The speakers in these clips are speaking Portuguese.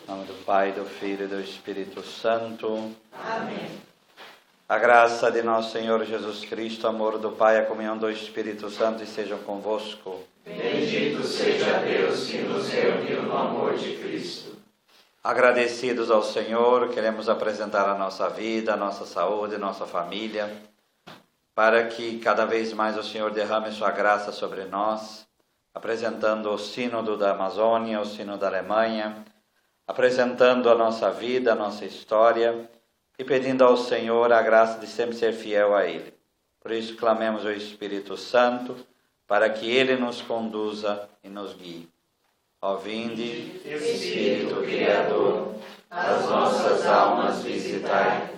Em nome do Pai, do Filho e do Espírito Santo. Amém. A graça de nosso Senhor Jesus Cristo, o amor do Pai, a comunhão do Espírito Santo estejam convosco. Bendito seja Deus que nos reuniu no amor de Cristo. Agradecidos ao Senhor, queremos apresentar a nossa vida, a nossa saúde, a nossa família, para que cada vez mais o Senhor derrame sua graça sobre nós, apresentando o sínodo da Amazônia, o sínodo da Alemanha, apresentando a nossa vida, a nossa história e pedindo ao Senhor a graça de sempre ser fiel a Ele. Por isso clamemos o Espírito Santo para que Ele nos conduza e nos guie. Ó vinde, Espírito Criador, as nossas almas visitai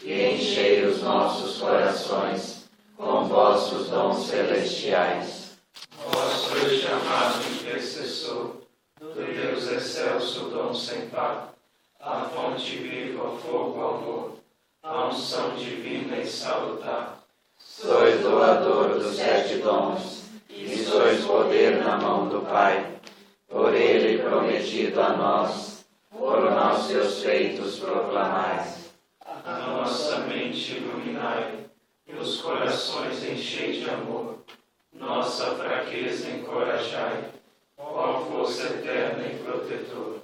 e enchei os nossos corações com vossos dons celestiais. Vós sois chamado intercessor do Deus excelso, dom sem par, a fonte viva, o fogo, o amor, a unção divina e salutar. Sois doador dos 7 dons e sois poder na mão do Pai. Por Ele prometido a nós, por nós seus feitos proclamais. A nossa mente iluminai e os corações enchei de amor. Nossa fraqueza encorajai, ó força eterna e protetora.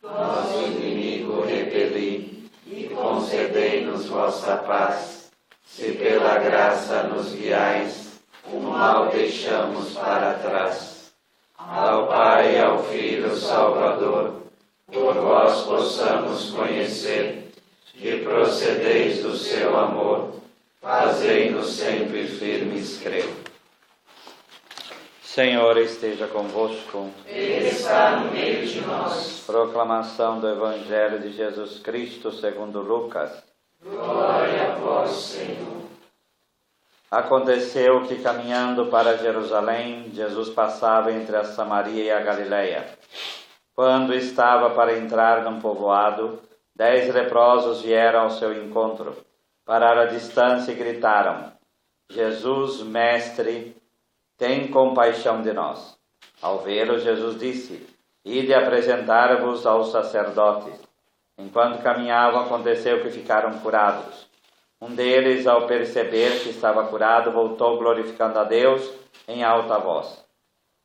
Nosso inimigo repeli e concedei-nos vossa paz. Se pela graça nos guiais, o mal deixamos para trás. Ao Pai e ao Filho Salvador, por vós possamos conhecer que procedeis do seu amor, fazei-nos sempre firmes crer. Senhor esteja convosco. Ele está no meio de nós. Proclamação do Evangelho de Jesus Cristo segundo Lucas. Glória a vós, Senhor. Aconteceu que, caminhando para Jerusalém, Jesus passava entre a Samaria e a Galileia. Quando estava para entrar num povoado, 10 leprosos vieram ao seu encontro, pararam à distância e gritaram: Jesus, mestre, tem compaixão de nós. Ao vê-lo, Jesus disse: Ide apresentar-vos aos sacerdotes. Enquanto caminhavam, aconteceu que ficaram curados. Um deles, ao perceber que estava curado, voltou glorificando a Deus em alta voz.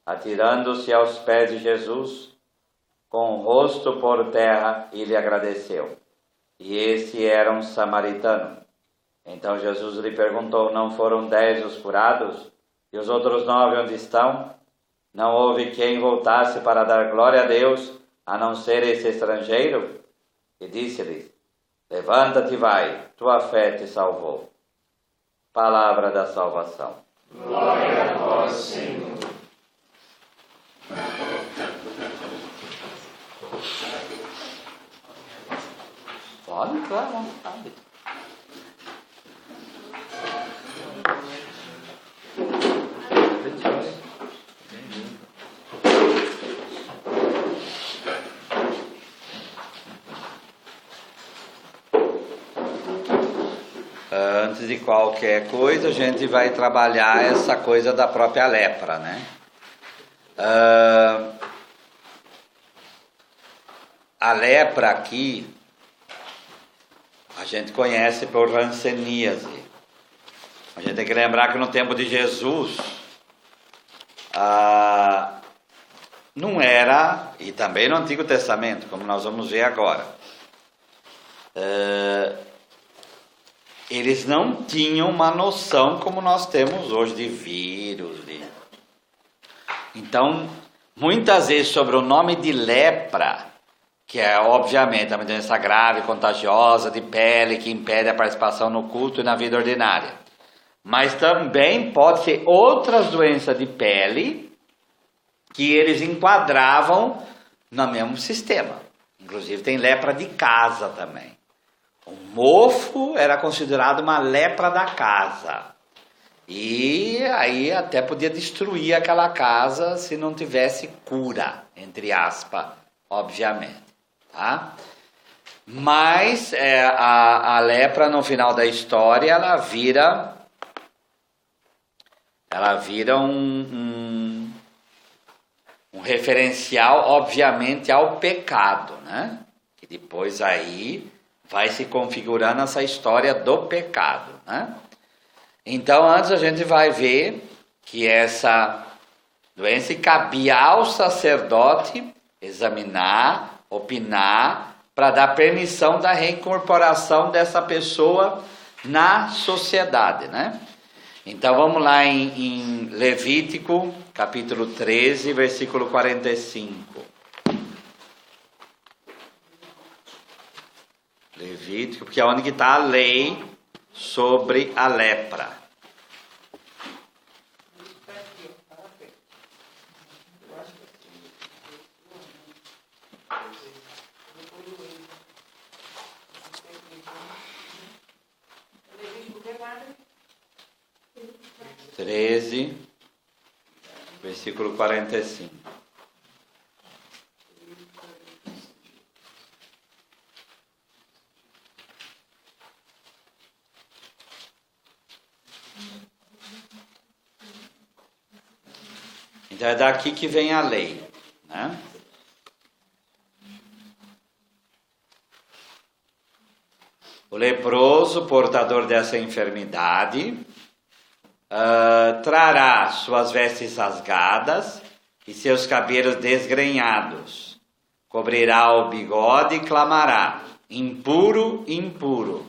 Atirando-se aos pés de Jesus, com o rosto por terra, ele agradeceu. E esse era um samaritano. Então Jesus lhe perguntou: Não foram 10 os curados? E os outros 9 onde estão? Não houve quem voltasse para dar glória a Deus, a não ser esse estrangeiro? E disse-lhes: Levanta-te e vai, tua fé te salvou. Palavra da salvação. Glória a vós, Senhor. Pode entrar à vontade. Antes de qualquer coisa, a gente vai trabalhar essa coisa da própria lepra, né? A lepra aqui, a gente conhece por hanseníase. A gente tem que lembrar que no tempo de Jesus, não era, e também no Antigo Testamento, como nós vamos ver agora, eles não tinham uma noção como nós temos hoje de vírus. Então, muitas vezes sobre o nome de lepra, que é obviamente uma doença grave, contagiosa, de pele, que impede a participação no culto e na vida ordinária. Mas também pode ser outras doenças de pele que eles enquadravam no mesmo sistema. Inclusive tem lepra de casa também. O mofo era considerado uma lepra da casa. E aí até podia destruir aquela casa se não tivesse cura, entre aspas, obviamente. Tá? Mas a lepra no final da história, ela vira um referencial, obviamente, ao pecado, né? E depois aí vai se configurando essa história do pecado, né? Então antes a gente vai ver que essa doença cabia ao sacerdote examinar, opinar, para dar permissão da reincorporação dessa pessoa na sociedade, né? Então vamos lá em Levítico, capítulo 13, versículo 45. Levítico, porque é onde que está a lei sobre a lepra. Treze, versículo 45. Então é daqui que vem a lei, né? O leproso, portador dessa enfermidade, trará suas vestes rasgadas e seus cabelos desgrenhados, cobrirá o bigode e clamará: impuro, impuro,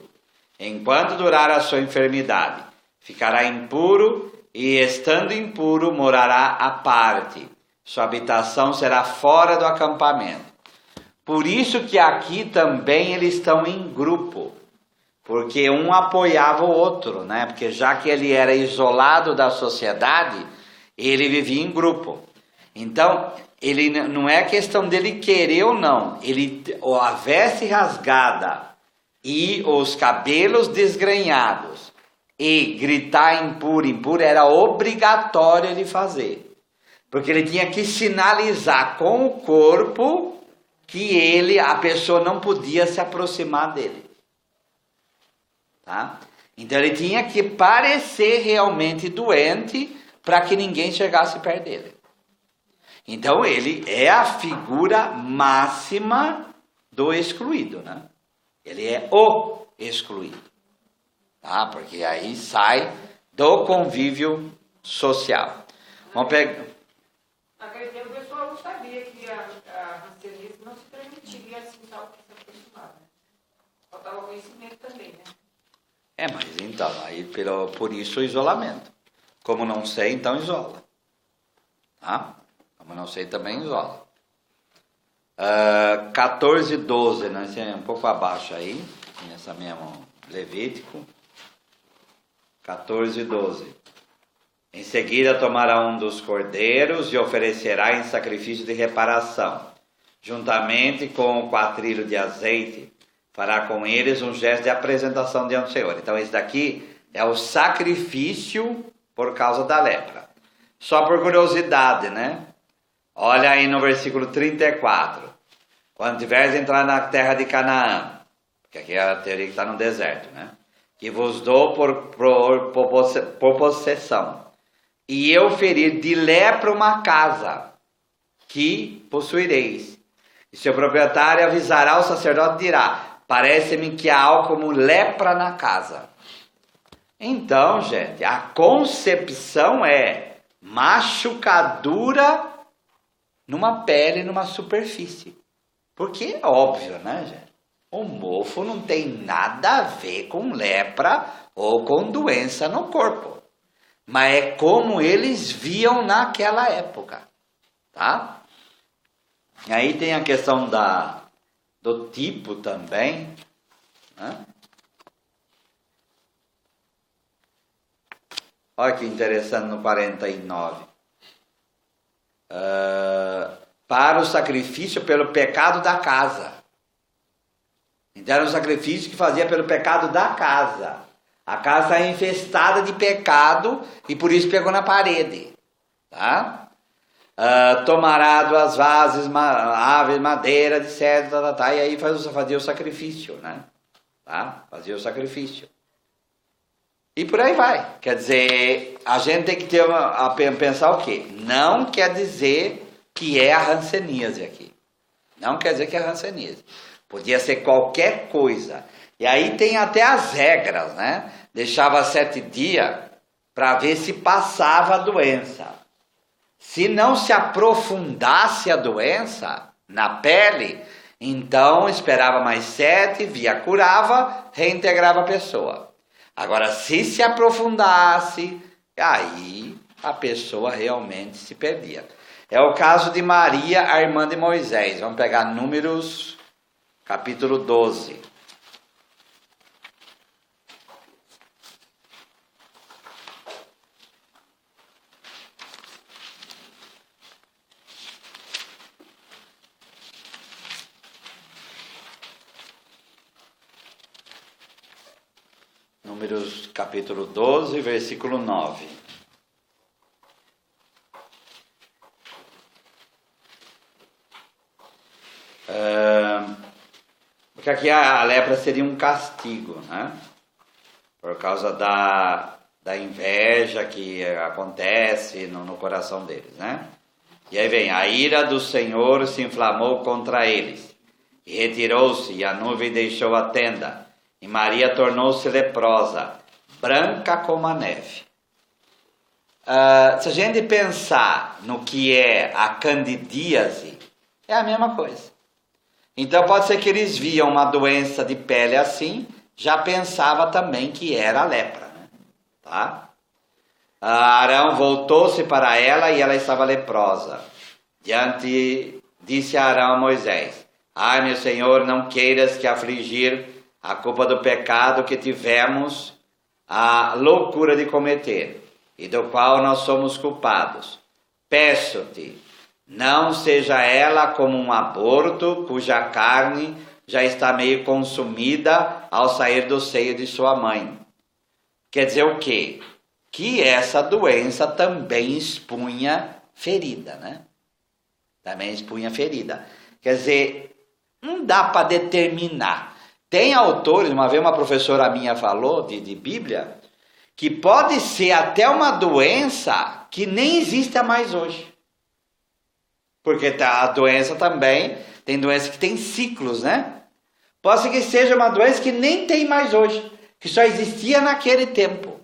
enquanto durar a sua enfermidade. Ficará impuro e, estando impuro, morará à parte. Sua habitação será fora do acampamento. Por isso que aqui também eles estão em grupo, porque um apoiava o outro, né? Porque já que ele era isolado da sociedade, ele vivia em grupo. Então, ele não é questão dele querer ou não. A veste rasgada e os cabelos desgrenhados e gritar impuro, impuro, era obrigatório ele fazer. Porque ele tinha que sinalizar com o corpo que a pessoa não podia se aproximar dele. Tá? Então ele tinha que parecer realmente doente para que ninguém chegasse perto dele. Então ele é a figura máxima do excluído, né? Ele é o excluído, tá? Porque aí sai do convívio social. Vamos pegar. Naquele tempo o pessoal não sabia que a hanseníase não se permitiria assim tal que se aproximar, né? Faltava conhecimento também, né? Mas então, aí por isso o isolamento. Como não sei, então isola. Tá? Como não sei, também isola. 14:12, né? Esse é um pouco abaixo aí, nessa mesmo Levítico. 14:12. Em seguida tomará um dos cordeiros e oferecerá em sacrifício de reparação, juntamente com o quatrilho de azeite. Fará com eles um gesto de apresentação diante do Senhor. Então esse daqui é o sacrifício por causa da lepra. Só por curiosidade, né? Olha aí no versículo 34. Quando tiveres entrar na terra de Canaã, porque aqui é a teoria que está no deserto, né? Que vos dou por possessão. E eu ferir de lepra uma casa que possuireis. E seu proprietário avisará o sacerdote e dirá: parece-me que há algo como lepra na casa. Então, gente, a concepção é machucadura numa pele, numa superfície. Porque é óbvio, né, gente? O mofo não tem nada a ver com lepra ou com doença no corpo. Mas é como eles viam naquela época, tá? E aí tem a questão do tipo também, né? Olha que interessante no 49. Para o sacrifício pelo pecado da casa. Então era um sacrifício que fazia pelo pecado da casa. A casa é infestada de pecado e por isso pegou na parede. Tá? Tomará 2 vases, aves, madeira de cedro, e aí fazia o sacrifício, né? Tá? Fazia o sacrifício. E por aí vai. Quer dizer, a gente tem que pensar o quê? Não quer dizer que é a hanseníase aqui. Não quer dizer que é a hanseníase. Podia ser qualquer coisa. E aí tem até as regras, né? Deixava 7 dias para ver se passava a doença. Se não se aprofundasse a doença na pele, então esperava mais 7, via, curava, reintegrava a pessoa. Agora, se aprofundasse, aí a pessoa realmente se perdia. É o caso de Maria, a irmã de Moisés. Vamos pegar Números, capítulo 12. Números capítulo 12, versículo 9. Porque aqui a lepra seria um castigo, né? Por causa da inveja que acontece no coração deles, né? E aí vem, a ira do Senhor se inflamou contra eles, e retirou-se, e a nuvem deixou a tenda. E Maria tornou-se leprosa, branca como a neve. Se a gente pensar no que é a candidíase, é a mesma coisa. Então pode ser que eles viam uma doença de pele assim, já pensava também que era a lepra, né? Tá? Arão voltou-se para ela e ela estava leprosa. Disse Arão a Moisés: ai, meu Senhor, não queiras que afligir a culpa do pecado que tivemos a loucura de cometer, e do qual nós somos culpados. Peço-te, não seja ela como um aborto, cuja carne já está meio consumida ao sair do seio de sua mãe. Quer dizer o quê? Que essa doença também expunha ferida, né? Também expunha ferida. Quer dizer, não dá para determinar. Tem autores, uma vez uma professora minha falou de Bíblia, que pode ser até uma doença que nem existe mais hoje. Porque a doença também, tem doença que tem ciclos, né? Pode ser que seja uma doença que nem tem mais hoje, que só existia naquele tempo.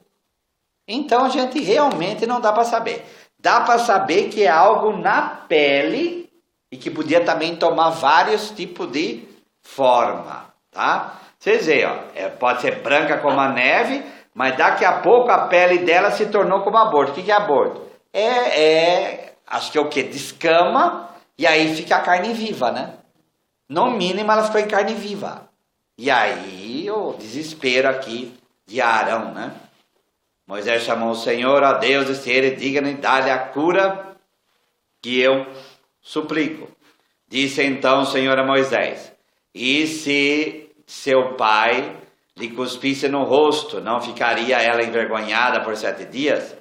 Então a gente realmente não dá para saber. Dá para saber que é algo na pele e que podia também tomar vários tipos de forma. Tá? Vocês veem, ó, pode ser branca como a neve, mas daqui a pouco a pele dela se tornou como aborto. O que é aborto? Acho que é o quê? Descama e aí fica a carne viva, né? No mínimo ela ficou em carne viva. E aí o desespero aqui de Arão, né? Moisés chamou o Senhor, ó Deus, e se ele digno de dar-lhe a cura que eu suplico. Disse então o Senhor a Moisés: e se seu pai lhe cuspisse no rosto, não ficaria ela envergonhada por 7 dias?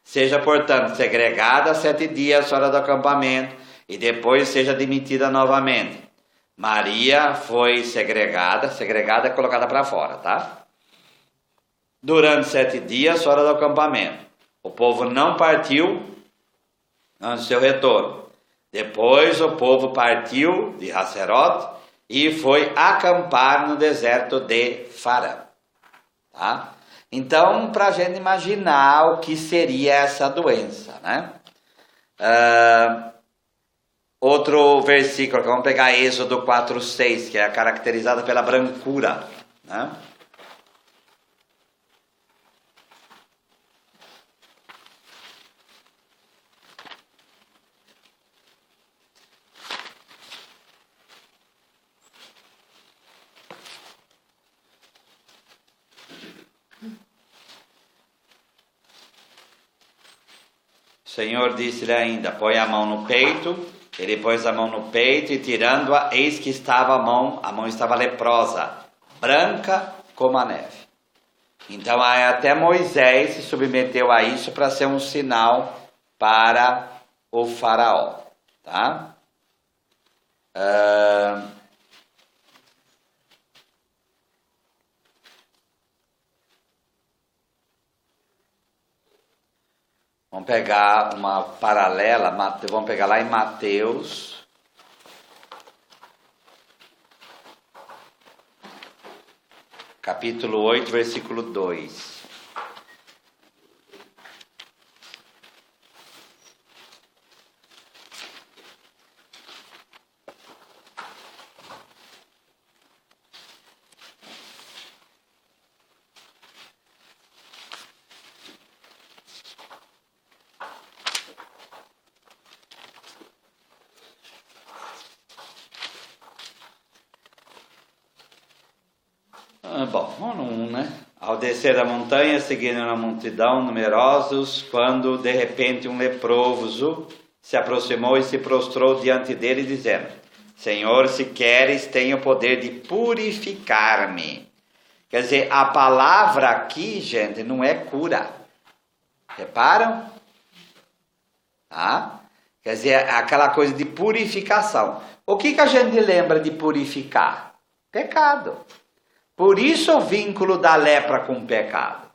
Seja, portanto, segregada 7 dias fora do acampamento, e depois seja admitida novamente. Maria foi segregada é colocada para fora, tá? Durante 7 dias fora do acampamento. O povo não partiu antes do seu retorno. Depois o povo partiu de Hazerote e foi acampar no deserto de Farã. Tá? Então, para a gente imaginar o que seria essa doença, né? Outro versículo, vamos pegar Êxodo 4:6, que é caracterizada pela brancura, né? O Senhor disse-lhe ainda: põe a mão no peito. Ele pôs a mão no peito e, tirando-a, eis que estava a mão estava leprosa, branca como a neve. Então até Moisés se submeteu a isso para ser um sinal para o faraó. Tá? Vamos pegar uma paralela, vamos pegar lá em Mateus. capítulo 8, versículo 2. Bom, vamos no 1, né? Ao descer da montanha, seguindo uma multidão numerosos, quando de repente um leproso se aproximou e se prostrou diante dele, dizendo: Senhor, se queres, tenho o poder de purificar-me. Quer dizer, a palavra aqui, gente, não é cura. Reparam? Tá? Quer dizer, aquela coisa de purificação. O que a gente lembra de purificar? Pecado. Por isso o vínculo da lepra com o pecado.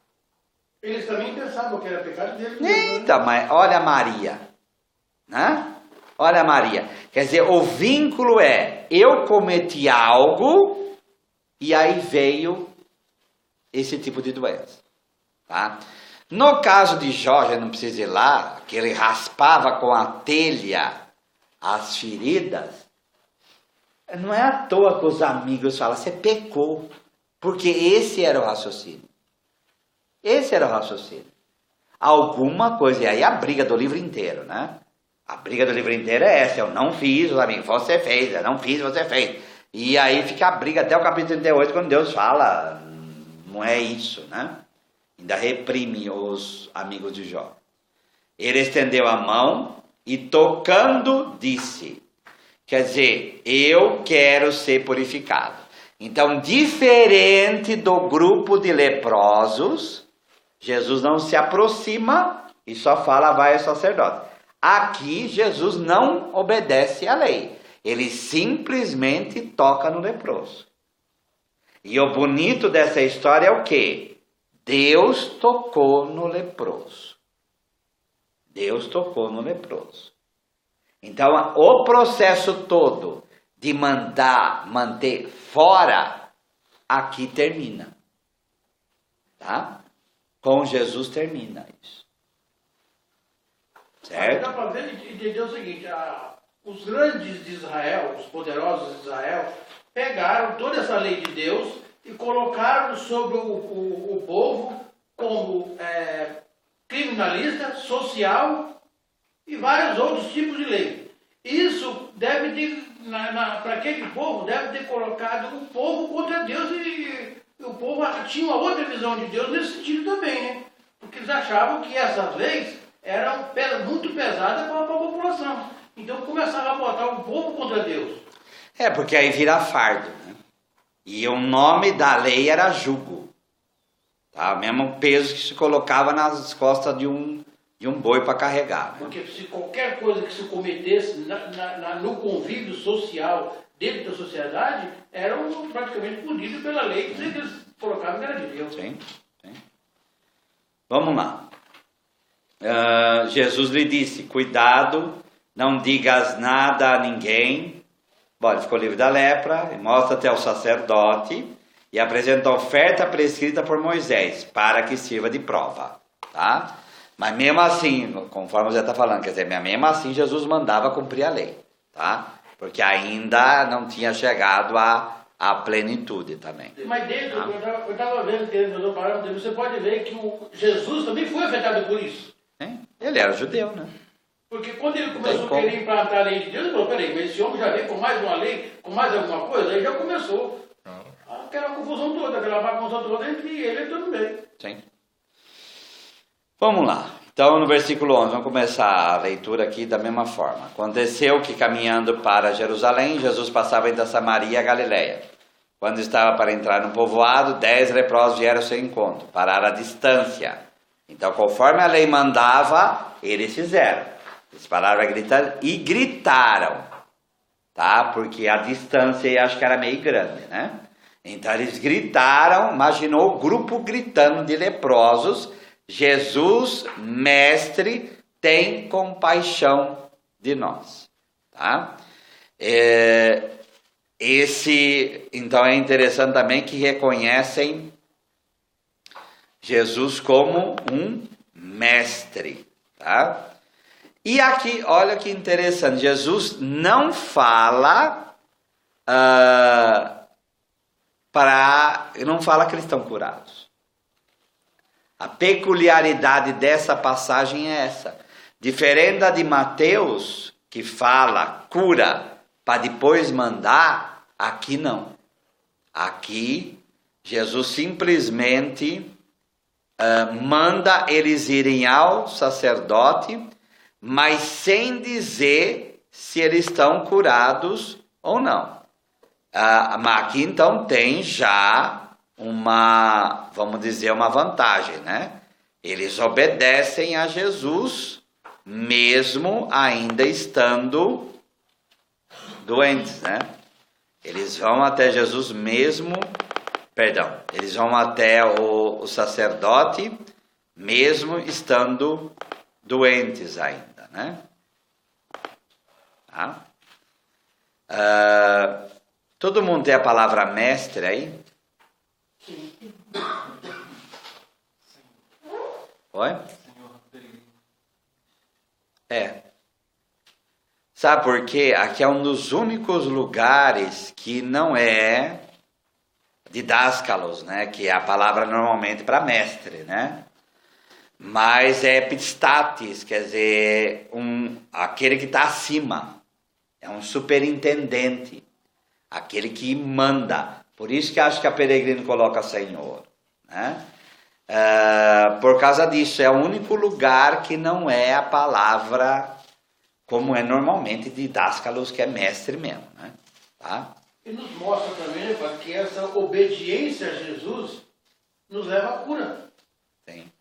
Eles também pensavam que era pecado deles. Então, mas olha Maria. Né? Olha Maria. Quer dizer, o vínculo é, eu cometi algo e aí veio esse tipo de doença. Tá? No caso de Jorge, não precisa ir lá, que ele raspava com a telha as feridas. Não é à toa que os amigos falam, você pecou. Porque esse era o raciocínio. Esse era o raciocínio. Alguma coisa, e aí a briga do livro inteiro, né? A briga do livro inteiro é essa, eu não fiz, os amigos, você fez, eu não fiz, você fez. E aí fica a briga até o capítulo 38, quando Deus fala, não é isso, né? Ainda reprime os amigos de Jó. Ele estendeu a mão e tocando disse, quer dizer, eu quero ser purificado. Então, diferente do grupo de leprosos, Jesus não se aproxima e só fala, vai ao sacerdote. Aqui, Jesus não obedece à lei. Ele simplesmente toca no leproso. E o bonito dessa história é o quê? Deus tocou no leproso. Deus tocou no leproso. Então, o processo todo de manter fora, aqui termina. Tá? Com Jesus termina isso. Certo? Dá para ver e entender o seguinte, os grandes de Israel, os poderosos de Israel, pegaram toda essa lei de Deus e colocaram sobre o povo como criminalista, social e vários outros tipos de lei. Isso deve ter, para aquele povo, deve ter colocado o povo contra Deus e o povo tinha uma outra visão de Deus nesse sentido também, né? Porque eles achavam que essas leis eram muito pesadas para a população. Então começaram a botar o povo contra Deus. Porque aí vira fardo, né? E o nome da lei era jugo. Tá? O mesmo peso que se colocava nas costas de um boi para carregar. Né? Porque se qualquer coisa que se cometesse no convívio social, dentro da sociedade, eram praticamente punidos pela lei que eles colocavam que era de Deus. Sim. Vamos lá. Jesus lhe disse, cuidado, não digas nada a ninguém. Bom, ele ficou livre da lepra, mostra-te ao sacerdote e apresenta a oferta prescrita por Moisés, para que sirva de prova. Tá? Mas mesmo assim, conforme você está falando, quer dizer, mesmo assim Jesus mandava cumprir a lei. Tá? Porque ainda não tinha chegado à plenitude também. Mas dentro, eu estava vendo que você pode ver que Jesus também foi afetado por isso. Ele era judeu, né? Porque quando ele começou a querer implantar a lei de Deus, ele falou, peraí, mas esse homem já veio com mais uma lei, com mais alguma coisa, aí já começou aquela confusão toda, aquela bagunça toda entre ele e todo mundo. Sim. Vamos lá. Então, no versículo 11, vamos começar a leitura aqui da mesma forma. Aconteceu que, caminhando para Jerusalém, Jesus passava entre a Samaria e a Galileia. Quando estava para entrar no povoado, 10 leprosos vieram ao seu encontro, pararam à distância. Então, conforme a lei mandava, eles fizeram. Eles pararam e gritaram, tá? Porque a distância eu acho que era meio grande, né? Então eles gritaram, imaginou o grupo gritando de leprosos, Jesus, mestre, tem compaixão de nós, tá? Então é interessante também que reconhecem Jesus como um mestre, tá? E aqui, olha que interessante, Jesus não fala não fala que eles estão curados. A peculiaridade dessa passagem é essa. Diferente da de Mateus, que fala cura para depois mandar, aqui não. Aqui, Jesus simplesmente manda eles irem ao sacerdote, mas sem dizer se eles estão curados ou não. Mas aqui então tem já vamos dizer, uma vantagem, né? Eles obedecem a Jesus, mesmo ainda estando doentes, né? Eles vão até Jesus eles vão até o sacerdote, mesmo estando doentes ainda, né? Tá? Todo mundo tem a palavra mestre aí? Sim. Oi? Sabe por quê? Aqui é um dos únicos lugares que não é didáscalos, né? Que é a palavra normalmente para mestre, né? Mas é epistates, quer dizer, aquele que está acima. É um superintendente. Aquele que manda. Por isso que acho que a Peregrino coloca Senhor, né? Por causa disso, é o único lugar que não é a palavra como é normalmente didáscalos, que é mestre mesmo, né? Tá? E nos mostra também que essa obediência a Jesus nos leva à cura. Tem.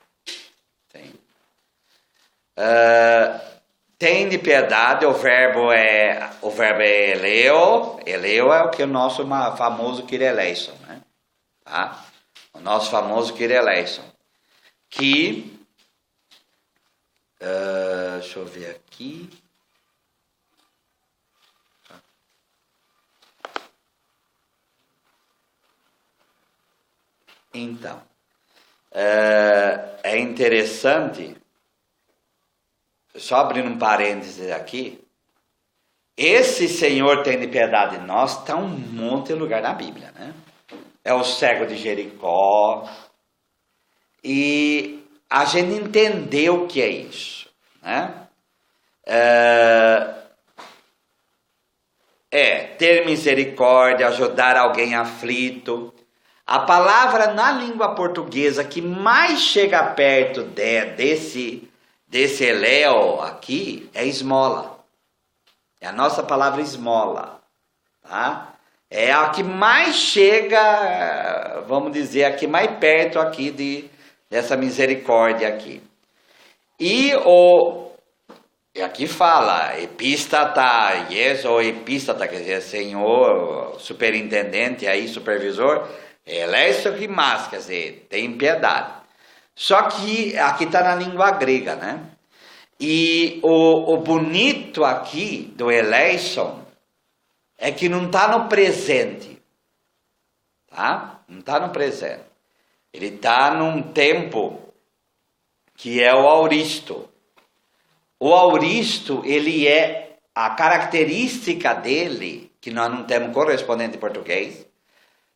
Tem de piedade, o verbo é eleo. Eleo é o que o nosso famoso Kyrie eleison, né? Tá? O nosso famoso Kyrie eleison. Que, deixa eu ver aqui. Então, é interessante, só abrindo um parênteses aqui, esse Senhor tem de piedade de nós, está um monte de lugar na Bíblia, né? É o cego de Jericó, e a gente entendeu o que é isso, né? Ter misericórdia, ajudar alguém aflito. A palavra na língua portuguesa que mais chega perto desse eleo aqui é esmola. É a nossa palavra esmola, tá? É a que mais chega, vamos dizer, a que mais perto aqui dessa misericórdia aqui. E aqui fala, epístata, ou epístata, quer dizer, senhor, superintendente, aí, supervisor, eleison que mais, quer dizer, tem piedade. Só que aqui está na língua grega, né? E o bonito aqui do eleison é que não está no presente, tá? Não está no presente. Ele está num tempo que é o auristo. O auristo, ele é a característica dele, que nós não temos correspondente em português,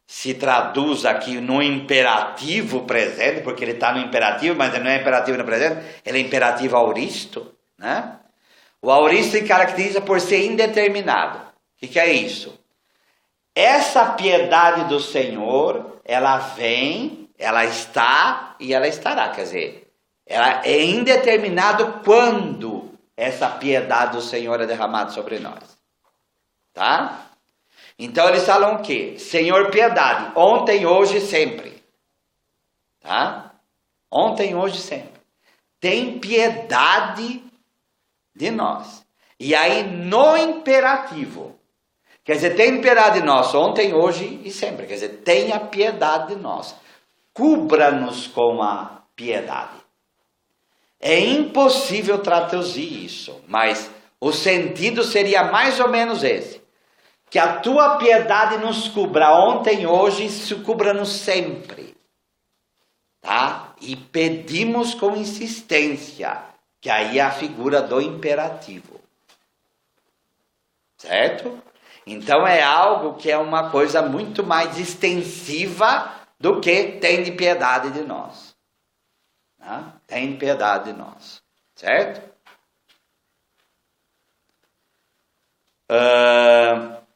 se traduz aqui no imperativo presente, porque ele está no imperativo, mas ele não é imperativo no presente, ele é imperativo auristo, né? O auristo se caracteriza por ser indeterminado. O que é isso? Essa piedade do Senhor, ela vem, ela está e ela estará, quer dizer, ela é indeterminado quando essa piedade do Senhor é derramada sobre nós, tá? Então eles falam o quê? Senhor, piedade, ontem, hoje e sempre. Tá? Ontem, hoje e sempre. Tem piedade de nós. E aí no imperativo, quer dizer, tem piedade de nós ontem, hoje e sempre. Quer dizer, tenha piedade de nós. Cubra-nos com a piedade. É impossível traduzir isso, mas o sentido seria mais ou menos esse. Que a tua piedade nos cubra ontem, hoje, se cubra-nos sempre. Tá? E pedimos com insistência, que aí é a figura do imperativo. Certo? Então é algo que é uma coisa muito mais extensiva do que tem de piedade de nós. Tá? Tem piedade de nós. Certo?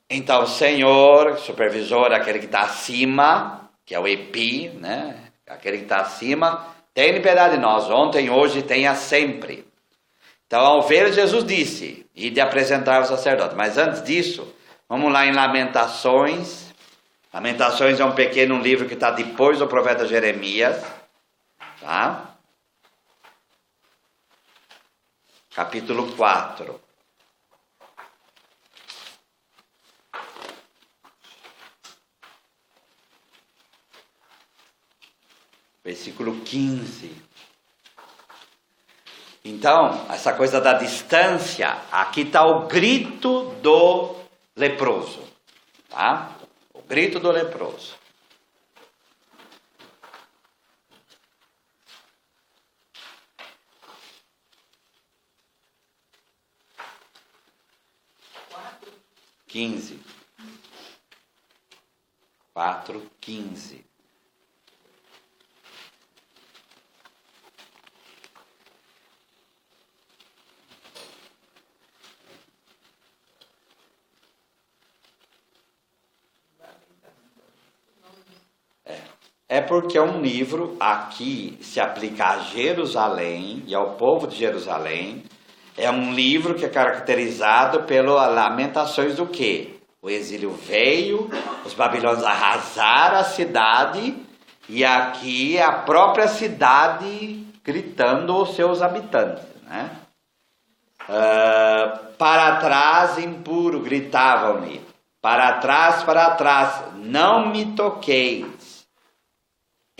Então, Senhor, supervisor, aquele que está acima, que é o EPI, né? Aquele que está acima, tem piedade de nós, ontem, hoje, tenha sempre. Então, ao ver, Jesus disse, e de apresentar o sacerdote. Mas antes disso, vamos lá em Lamentações. Lamentações é um pequeno livro que está depois do profeta Jeremias. Tá? Capítulo 4. Versículo 15. Então, essa coisa da distância, aqui está o grito do leproso. Tá? O grito do leproso. Quatro. 15. 4:15. É porque é um livro, aqui se aplica a Jerusalém e ao povo de Jerusalém. É um livro que é caracterizado pelas lamentações do quê? O exílio veio, os babilônios arrasaram a cidade, e aqui é a própria cidade gritando os seus habitantes, né? Para trás, impuro, gritavam-lhe. Para trás, não me toqueis.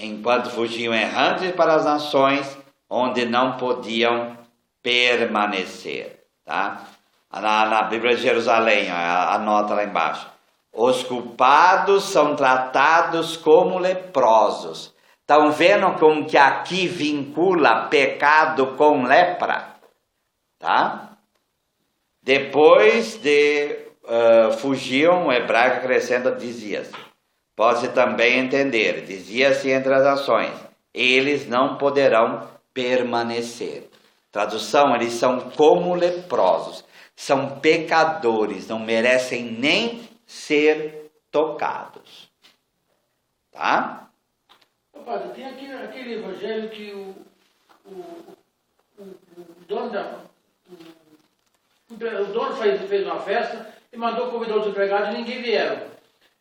Enquanto fugiam errantes para as nações, onde não podiam permanecer. Tá? Na Bíblia de Jerusalém, anota lá embaixo. Os culpados são tratados como leprosos. Estão vendo como que aqui vincula pecado com lepra? Tá? Depois de fugiam, o hebraico acrescenta, dizia-se. Pode-se também entender, dizia-se entre as nações, eles não poderão permanecer. Tradução, eles são como leprosos, são pecadores, não merecem nem ser tocados. Tá? Padre, tem aquele evangelho que o dono fez uma festa e mandou convidar os empregados e ninguém vieram.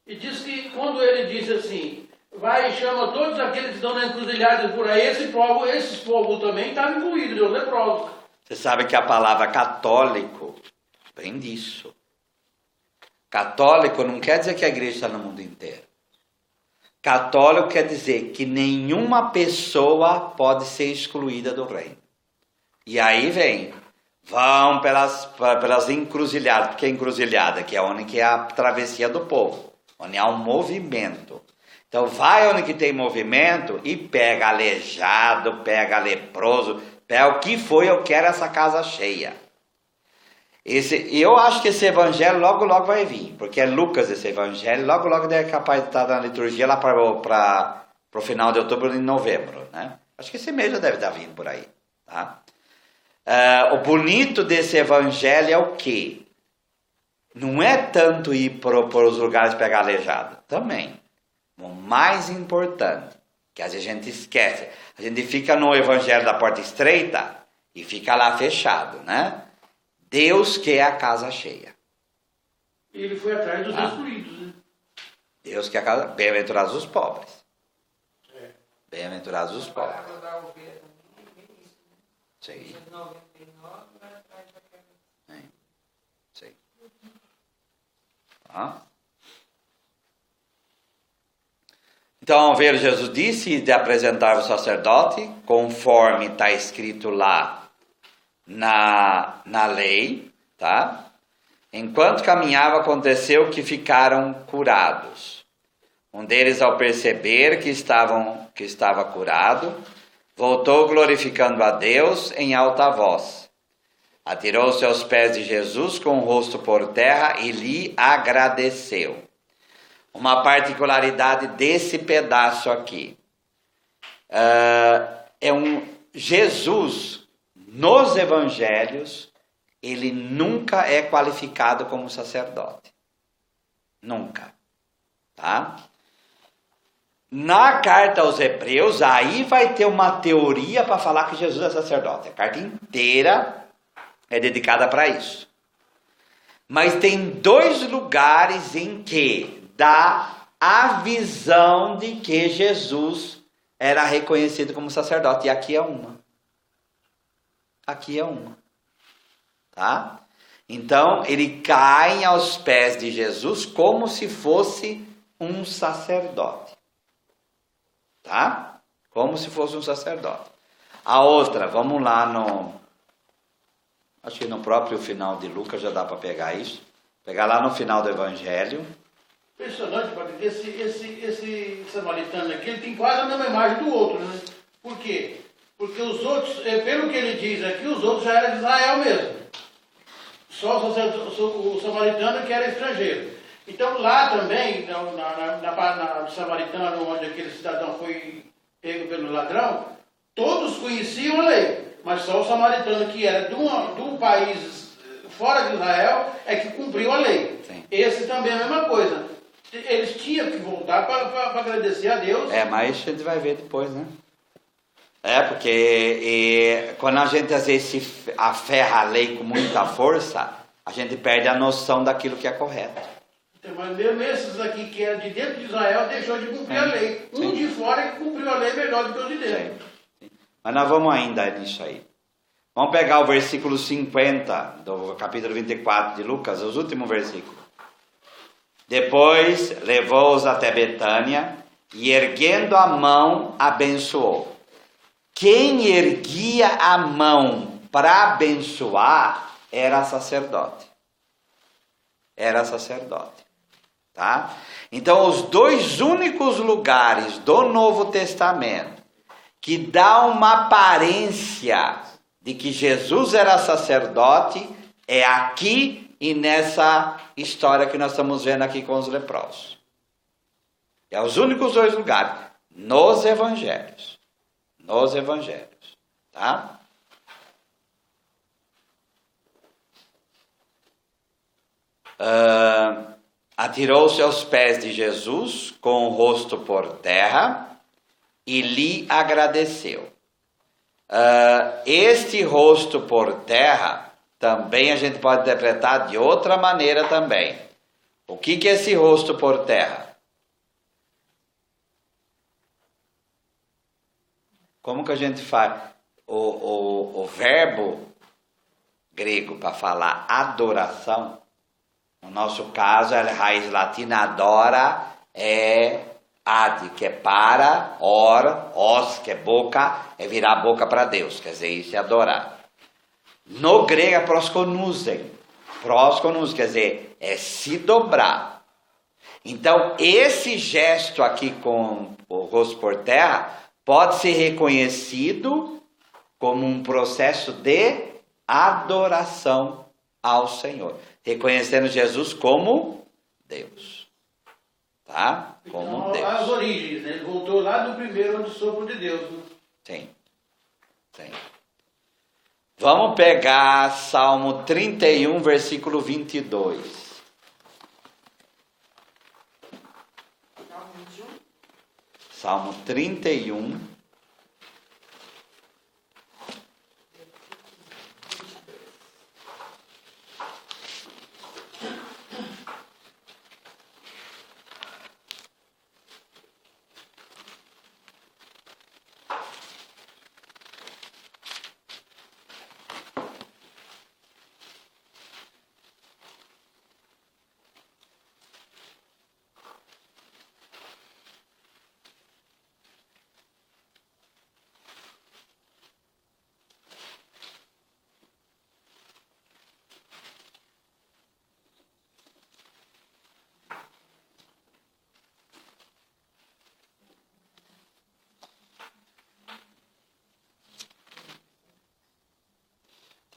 E diz que quando ele disse assim, vai e chama todos aqueles que estão na encruzilhada por aí, esses povos também estavam incluídos, os leprosos. Você sabe que a palavra católico vem disso. Católico não quer dizer que a igreja está no mundo inteiro. Católico quer dizer que nenhuma pessoa pode ser excluída do reino. E aí vão pelas encruzilhadas, porque a encruzilhada que é onde é a travessia do povo, onde há um movimento. Então vai onde que tem movimento e pega aleijado, pega leproso, pega o que foi, eu quero essa casa cheia. Eu acho que esse evangelho logo vai vir, porque é Lucas esse evangelho, logo é capaz de estar na liturgia lá para o final de outubro e novembro, né? Acho que esse mês já deve estar vindo por aí, tá? O bonito desse evangelho é o quê? Não é tanto ir para os lugares pegar aleijado, também. O mais importante, que às vezes a gente esquece, a gente fica no evangelho da porta estreita e fica lá fechado, né? Deus quer a casa cheia. Ele foi atrás dos excluídos, né? Deus quer a casa... Bem-aventurados os pobres. Bem-aventurados os pobres. Parábola da ovelha também, bem isso, né? Sim. 99 vai atrás daquela. Sim. Tá? Então, ao ver, Jesus disse de apresentar o sacerdote, conforme está escrito lá na lei, tá? Enquanto caminhava, aconteceu que ficaram curados. Um deles, ao perceber que estava curado, voltou glorificando a Deus em alta voz. Atirou-se aos pés de Jesus com o rosto por terra e lhe agradeceu. Uma particularidade desse pedaço aqui. Jesus, nos evangelhos, ele nunca é qualificado como sacerdote. Nunca. Tá? Na carta aos Hebreus, aí vai ter uma teoria para falar que Jesus é sacerdote. A carta inteira é dedicada para isso. Mas tem 2 lugares em que dá a visão de que Jesus era reconhecido como sacerdote. E aqui é uma. Aqui é uma. Tá? Então, ele cai aos pés de Jesus como se fosse um sacerdote. Tá? Como se fosse um sacerdote. A outra, vamos lá acho que no próprio final de Lucas já dá para pegar isso. Pegar lá no final do Evangelho. Impressionante, padre. Esse samaritano aqui, ele tem quase a mesma imagem do outro, né? Por quê? Porque os outros, pelo que ele diz aqui, os outros já eram de Israel mesmo. Só o samaritano que era estrangeiro. Então lá também, na Samaritana, onde aquele cidadão foi pego pelo ladrão, todos conheciam a lei. Mas só o samaritano que era de um país fora de Israel é que cumpriu a lei. Sim. Esse também é a mesma coisa. Eles tinham que voltar para agradecer a Deus. Mas a gente vai ver depois, né? Porque quando a gente às vezes aferra a lei com muita força, a gente perde a noção daquilo que é correto. Então, mas mesmo esses aqui que é de dentro de Israel, deixou de cumprir a lei. Um de fora que cumpriu a lei melhor do que o de dentro. Sim. Mas nós vamos ainda nisso aí. Vamos pegar o versículo 50 do capítulo 24 de Lucas, os últimos versículos. Depois levou-os até Betânia e, erguendo a mão, abençoou. Quem erguia a mão para abençoar era sacerdote. Era sacerdote. Tá? Então, os 2 únicos lugares do Novo Testamento que dá uma aparência de que Jesus era sacerdote é aqui e nessa história que nós estamos vendo aqui com os leprosos. É os únicos 2 lugares nos evangelhos. Nos evangelhos. Tá? Atirou-se aos pés de Jesus com o rosto por terra e lhe agradeceu. Este rosto por terra também a gente pode interpretar de outra maneira também. O que é esse rosto por terra? Como que a gente faz? O verbo grego para falar adoração, no nosso caso, a raiz latina adora é ad, que é para, os, que é boca, é virar a boca para Deus, quer dizer, isso é adorar. No grego é prosconusen, quer dizer, é se dobrar. Então, esse gesto aqui com o rosto por terra pode ser reconhecido como um processo de adoração ao Senhor, reconhecendo Jesus como Deus. Tá? Como então, Deus. As origens, né? Ele voltou lá do primeiro do sopro de Deus. Né? Sim. Sim. Vamos pegar Salmo 31, versículo 22. Salmo 31.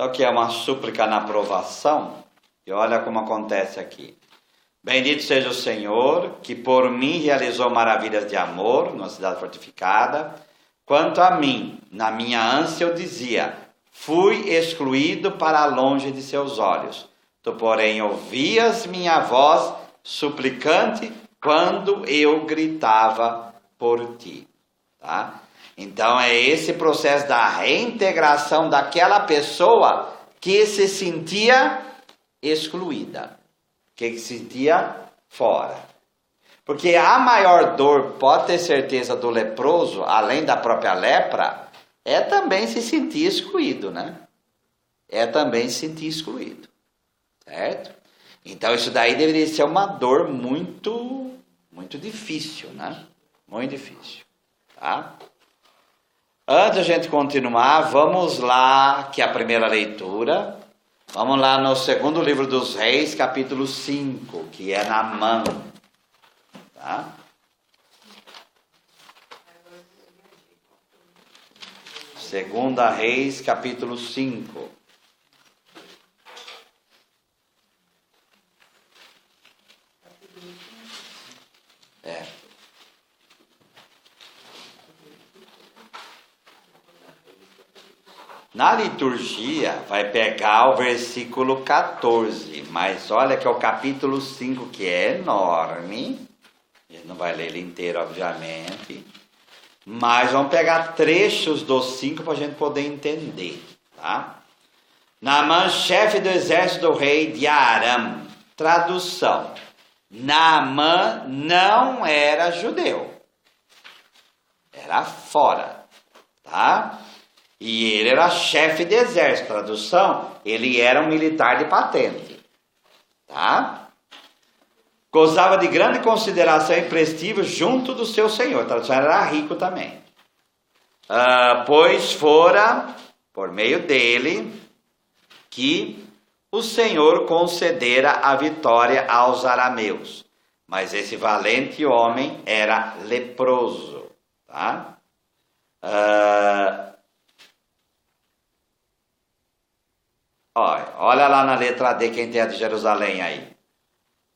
Só que é uma súplica na provação. E olha como acontece aqui. Bendito seja o Senhor, que por mim realizou maravilhas de amor numa cidade fortificada. Quanto a mim, na minha ânsia eu dizia, fui excluído para longe de seus olhos. Tu, porém, ouvias minha voz suplicante quando eu gritava por ti. Tá? Então é esse processo da reintegração daquela pessoa que se sentia excluída, que se sentia fora. Porque a maior dor, pode ter certeza, do leproso, além da própria lepra, é também se sentir excluído, né? É também se sentir excluído, certo? Então isso daí deveria ser uma dor muito, muito difícil, né? Muito difícil, tá? Antes de a gente continuar, vamos lá, que é a primeira leitura. Vamos lá no segundo livro dos Reis, capítulo 5, que é Naamã. Tá? Segunda Reis, capítulo 5. Na liturgia vai pegar o versículo 14, mas olha que é o capítulo 5, que é enorme. A gente não vai ler ele inteiro, obviamente. Mas vamos pegar trechos do 5 para a gente poder entender. Tá? Naamã, chefe do exército do rei de Aram. Tradução. Naamã não era judeu. Era fora. Tá? E ele era chefe de exército. Tradução, ele era um militar de patente. Tá? Gozava de grande consideração e prestígio junto do seu senhor. Tradução, era rico também. Pois fora, por meio dele, que o Senhor concedera a vitória aos arameus. Mas esse valente homem era leproso. Tá? Olha lá na letra D, quem tem a de Jerusalém aí.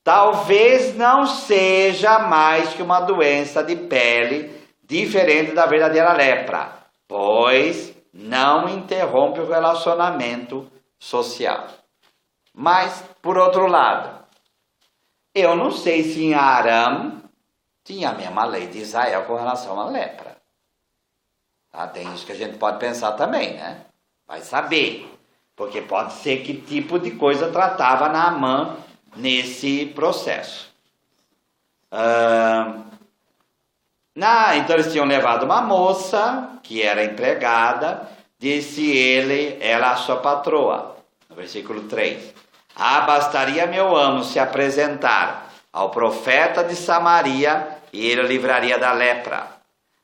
Talvez não seja mais que uma doença de pele diferente da verdadeira lepra, pois não interrompe o relacionamento social. Mas, por outro lado, eu não sei se em Aram tinha a mesma lei de Israel com relação à lepra. Tá? Tem isso que a gente pode pensar também, né? Vai saber. Porque pode ser que tipo de coisa tratava Naamã nesse processo. Então eles tinham levado uma moça, que era empregada, disse ela a sua patroa, no versículo 3. Bastaria meu amo se apresentar ao profeta de Samaria e ele livraria da lepra.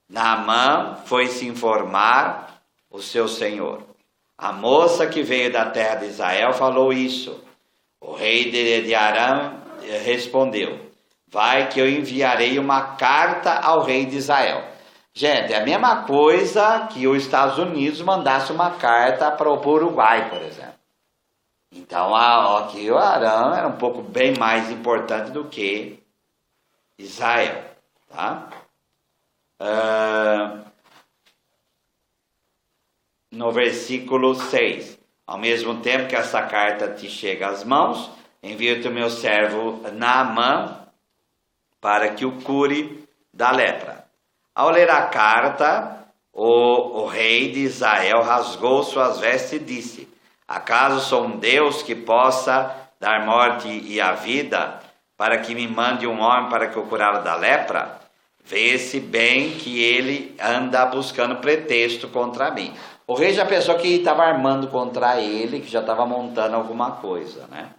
Naamã foi se informar o seu senhor. A moça que veio da terra de Israel falou isso. O rei de Aram respondeu, vai que eu enviarei uma carta ao rei de Israel. Gente, é a mesma coisa que os Estados Unidos mandasse uma carta para o Uruguai, por exemplo. Então, aqui o Aram era um pouco bem mais importante do que Israel. Tá? No versículo 6, ao mesmo tempo que essa carta te chega às mãos, envio-te o meu servo Naamã para que o cure da lepra. Ao ler a carta, o rei de Israel rasgou suas vestes e disse, acaso sou um Deus que possa dar morte e a vida, para que me mande um homem para que eu curá-lo da lepra? Vê-se bem que ele anda buscando pretexto contra mim. O rei já pensou que estava armando contra ele, que já estava montando alguma coisa, né?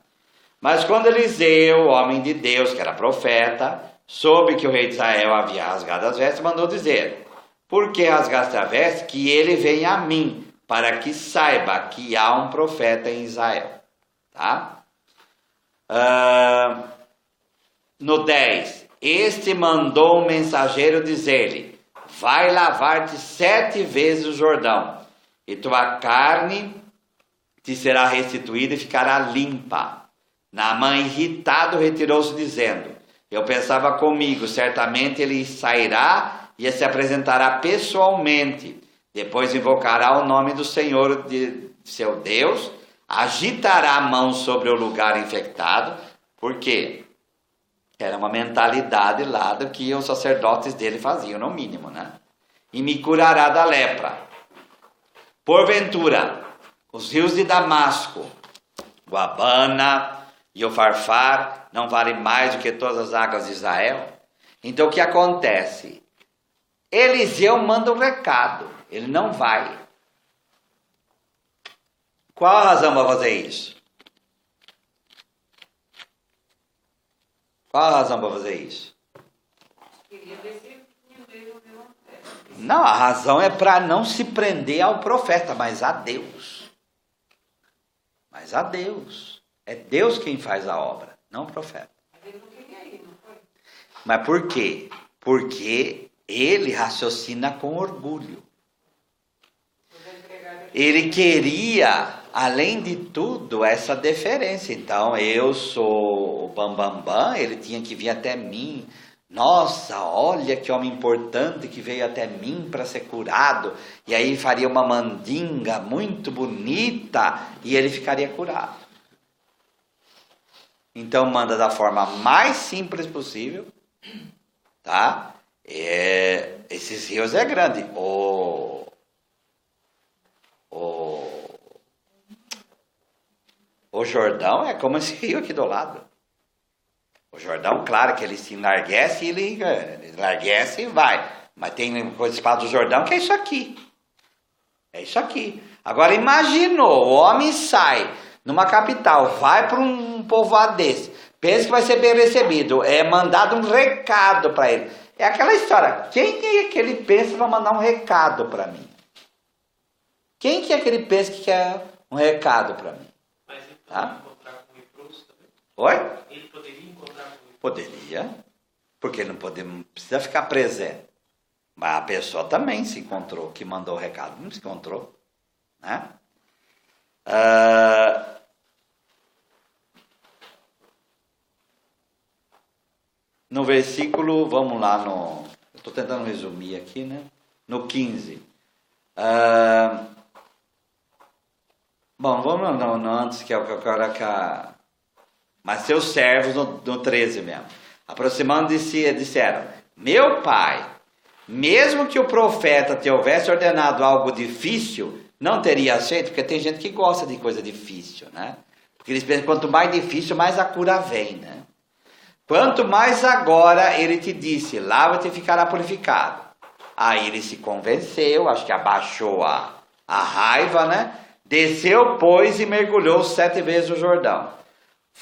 Mas quando Eliseu, homem de Deus, que era profeta, soube que o rei de Israel havia rasgado as vestes, mandou dizer, por que rasgaste a veste? Que ele venha a mim, para que saiba que há um profeta em Israel. Tá? No 10, este mandou um mensageiro dizer-lhe, vai lavar-te 7 vezes o Jordão, e tua carne te será restituída e ficará limpa. Naamã, irritado, retirou-se dizendo: eu pensava comigo, certamente ele sairá e se apresentará pessoalmente. Depois invocará o nome do Senhor de seu Deus, agitará a mão sobre o lugar infectado, porque era uma mentalidade lá do que os sacerdotes dele faziam, no mínimo, né? E me curará da lepra. Porventura, os rios de Damasco, o Abana e o Farfar não valem mais do que todas as águas de Israel? Então o que acontece? Eliseu manda um recado, ele não vai. Qual a razão para fazer isso? Qual a razão para fazer isso? Queria ver se meu Não, a razão é para não se prender ao profeta, mas a Deus. Mas a Deus. É Deus quem faz a obra, não o profeta. Mas ele não queria ir, não foi? Mas por quê? Porque ele raciocina com orgulho. Ele queria, além de tudo, essa deferência. Então, eu sou o bambambam, ele tinha que vir até mim. Nossa, olha que homem importante que veio até mim para ser curado. E aí faria uma mandinga muito bonita e ele ficaria curado. Então, manda da forma mais simples possível, tá? Esses rios é grande. O Jordão é como esse rio aqui do lado. O Jordão, claro que ele se enlarguece, ele enlarguece e vai. Mas tem coisa espada do Jordão que é isso aqui. É isso aqui. Agora imaginou, o homem sai numa capital, vai para um povoado desse, pensa que vai ser bem recebido, é mandado um recado para ele. É aquela história, quem é que ele pensa para mandar um recado para mim? Quem que é que ele pensa que quer um recado para mim? Mas ele poderia encontrar com o leproso também? Oi? Ele poderia encontrar com o leproso? Poderia, porque não precisa ficar presente. Mas a pessoa também se encontrou, que mandou o recado, não se encontrou, né? No versículo, vamos lá no... Eu estou tentando resumir aqui, né? No 15. Bom, vamos no antes, que é o que eu quero que mas seus servos, no 13 mesmo. Aproximando de si, disseram: meu pai, mesmo que o profeta te houvesse ordenado algo difícil, não teria aceito, porque tem gente que gosta de coisa difícil, né? Porque eles pensam que quanto mais difícil, mais a cura vem, né? Quanto mais agora ele te disse, lava-te e ficará purificado. Aí ele se convenceu, acho que abaixou a raiva, né? Desceu, pois, e mergulhou 7 vezes o Jordão,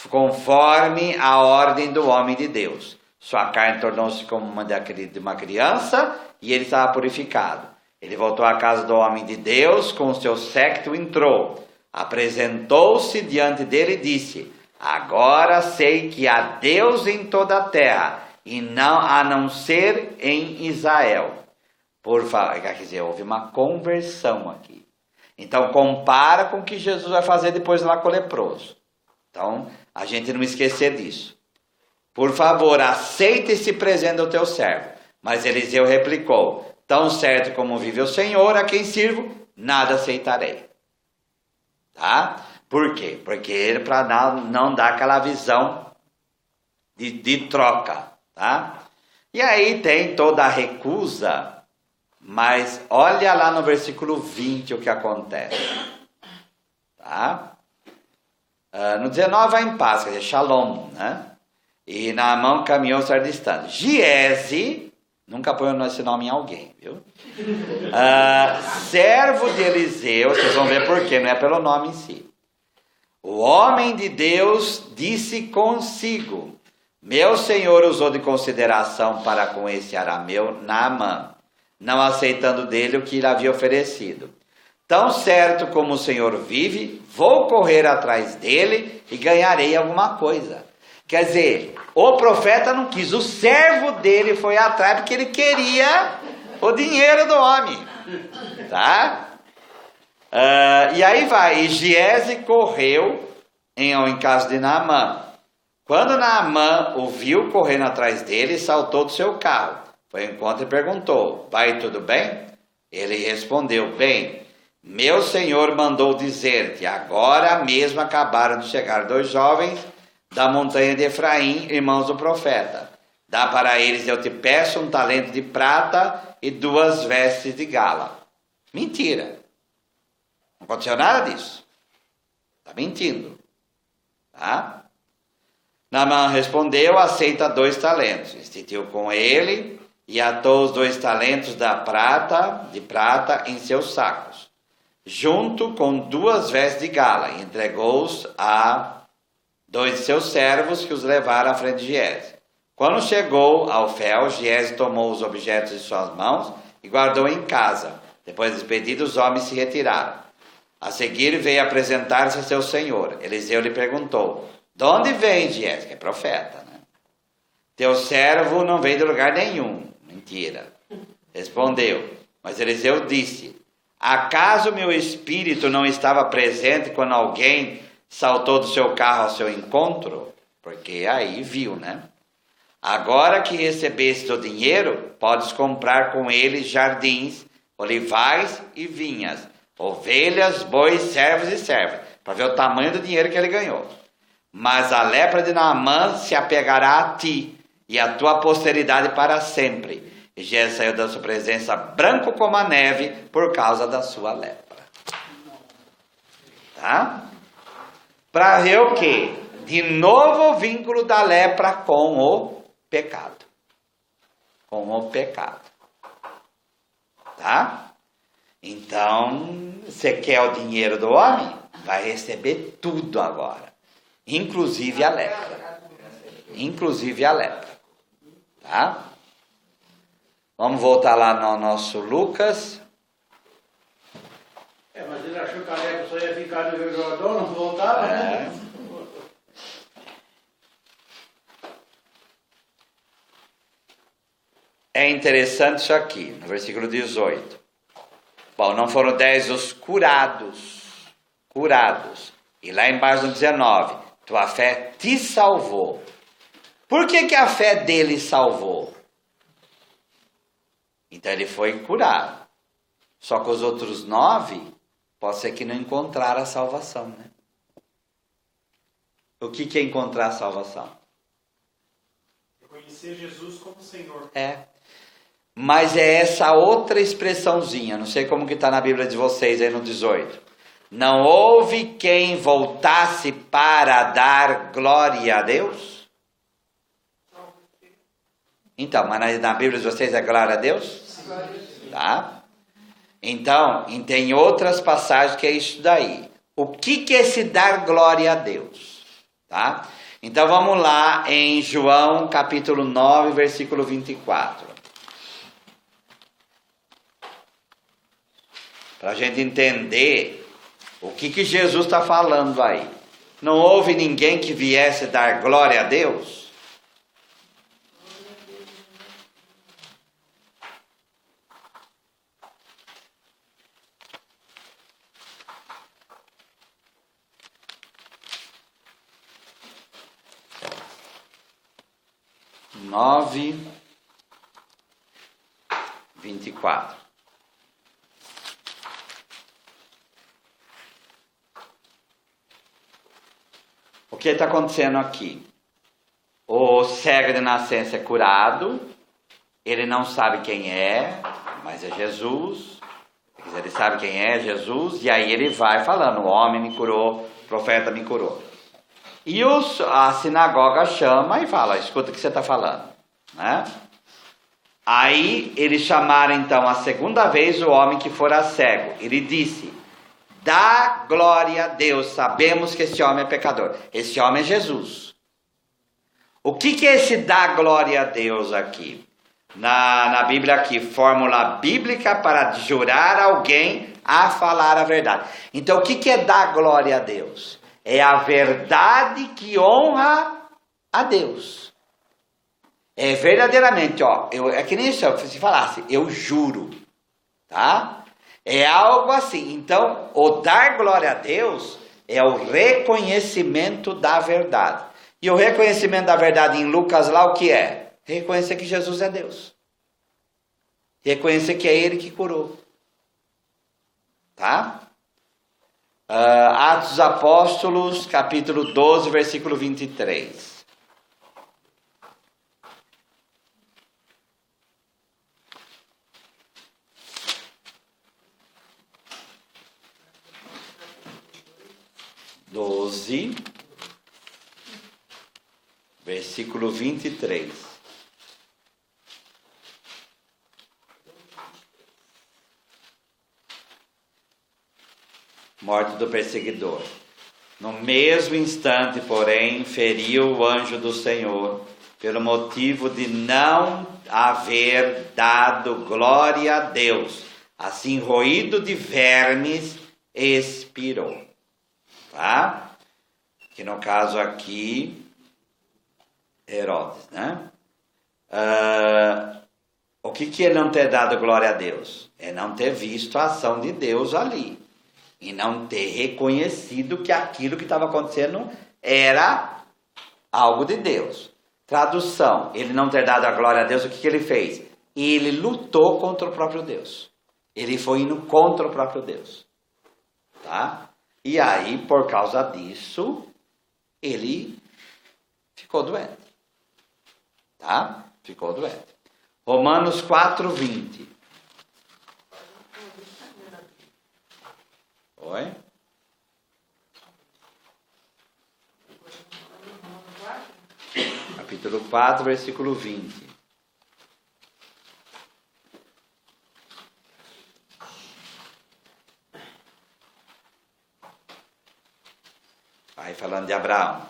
conforme a ordem do homem de Deus. Sua carne tornou-se como uma de uma criança e ele estava purificado. Ele voltou à casa do homem de Deus, com o seu séquito entrou, apresentou-se diante dele e disse: agora sei que há Deus em toda a terra, e a não ser em Israel. Por favor, quer dizer, houve uma conversão aqui. Então compara com o que Jesus vai fazer depois lá com o leproso. Então, a gente não esquecer disso. Por favor, aceite esse presente do teu servo. Mas Eliseu replicou: tão certo como vive o Senhor, a quem sirvo, nada aceitarei. Tá? Por quê? Porque ele, para não dar aquela visão de troca. Tá? E aí tem toda a recusa, mas olha lá no versículo 20 o que acontece. Tá? No 19 vai em paz, quer dizer, shalom, né? E Naamã caminhou certa distância. Giese, nunca põe esse nome em alguém, viu? Servo de Eliseu, vocês vão ver por quê, não é pelo nome em si. O homem de Deus disse consigo: meu senhor usou de consideração para com esse arameu Naamã, não aceitando dele o que lhe havia oferecido. Tão certo como o Senhor vive, vou correr atrás dele e ganharei alguma coisa. Quer dizer, o profeta não quis, o servo dele foi atrás porque ele queria o dinheiro do homem. Tá? E aí vai, e Giese correu em casa de Naamã. Quando Naamã o viu correndo atrás dele, saltou do seu carro. Foi ao encontro e perguntou: vai tudo bem? Ele respondeu: bem, meu senhor mandou dizer-te, agora mesmo acabaram de chegar 2 jovens da montanha de Efraim, irmãos do profeta. Dá para eles, eu te peço, 1 talento de prata e 2 vestes de gala. Mentira. Não aconteceu nada disso. Está mentindo. Tá? Naamã respondeu: aceita 2 talentos. Instituiu com ele e atou os 2 talentos de prata em seus sacos, junto com 2 vestes de gala, e entregou-os a 2 de seus servos, que os levaram à frente de Giese. Quando chegou ao fel, Giese tomou os objetos de suas mãos e guardou em casa. Depois de despedidos, os homens se retiraram. A seguir veio apresentar-se a seu senhor. Eliseu lhe perguntou: de onde vem, Giese? Que é profeta, né? Teu servo não vem de lugar nenhum. Mentira. Respondeu. Mas Eliseu disse: acaso meu espírito não estava presente quando alguém saltou do seu carro ao seu encontro? Porque aí viu, né? Agora que recebeste o dinheiro, podes comprar com ele jardins, olivais e vinhas, ovelhas, bois, servos e servas, para ver o tamanho do dinheiro que ele ganhou. Mas a lepra de Naamã se apegará a ti e a tua posteridade para sempre. E Giese saiu da sua presença branco como a neve por causa da sua lepra. Tá? Para ver o quê? De novo o vínculo da lepra com o pecado. Com o pecado. Tá? Então, você quer o dinheiro do homem? Vai receber tudo agora. Inclusive a lepra. Inclusive a lepra. Tá? Vamos voltar lá no nosso Lucas. Mas ele achou que a lepra só ia ficar no Rio Jordão, não voltava, né? É interessante isso aqui, no versículo 18. Bom, não foram 10 os curados. E lá embaixo no 19, tua fé te salvou. Por que a fé dele salvou? Então ele foi curado. Só que os outros 9, pode ser que não encontraram a salvação, né? O que é encontrar a salvação? Reconhecer Jesus como Senhor. Mas é essa outra expressãozinha, não sei como que está na Bíblia de vocês aí no 18. Não houve quem voltasse para dar glória a Deus? Então, mas na Bíblia de vocês é glória a Deus? Tá? Então, tem outras passagens que é isso daí. O que é esse dar glória a Deus? Tá? Então vamos lá em João capítulo 9, versículo 24. Para a gente entender o que Jesus está falando aí. Não houve ninguém que viesse dar glória a Deus? Nove, 24. O que está acontecendo aqui? O cego de nascença é curado, ele não sabe quem é, mas é Jesus. Ele sabe quem é Jesus, e aí ele vai falando: o homem me curou, o profeta me curou. E a sinagoga chama e fala: escuta o que você está falando, né? Aí eles chamaram então a segunda vez o homem que fora cego. Ele disse: dá glória a Deus, sabemos que esse homem é pecador. Esse homem é Jesus. O que é esse dá glória a Deus aqui? Na Bíblia aqui, fórmula bíblica para jurar alguém a falar a verdade. Então o que é dar glória a Deus? É a verdade que honra a Deus. É verdadeiramente, é que nem isso, se falasse, eu juro, tá? É algo assim. Então, o dar glória a Deus é o reconhecimento da verdade. E o reconhecimento da verdade em Lucas lá o que é? Reconhecer que Jesus é Deus. Reconhecer que é Ele que curou. Tá? Atos dos Apóstolos, capítulo 12, versículo 23. Versículo 23. Morte do perseguidor. No mesmo instante, porém, feriu o anjo do Senhor, pelo motivo de não haver dado glória a Deus. Assim, roído de vermes, expirou. Tá? Que no caso aqui, Herodes, né? O que é não ter dado glória a Deus? É não ter visto a ação de Deus ali. E não ter reconhecido que aquilo que estava acontecendo era algo de Deus. Tradução, ele não ter dado a glória a Deus, o que ele fez? Ele lutou contra o próprio Deus. Ele foi indo contra o próprio Deus. Tá? E aí, por causa disso, ele ficou doente. Tá? Ficou doente. Romanos 4:20. Oi? Capítulo 4, versículo 20. Aí falando de Abraão.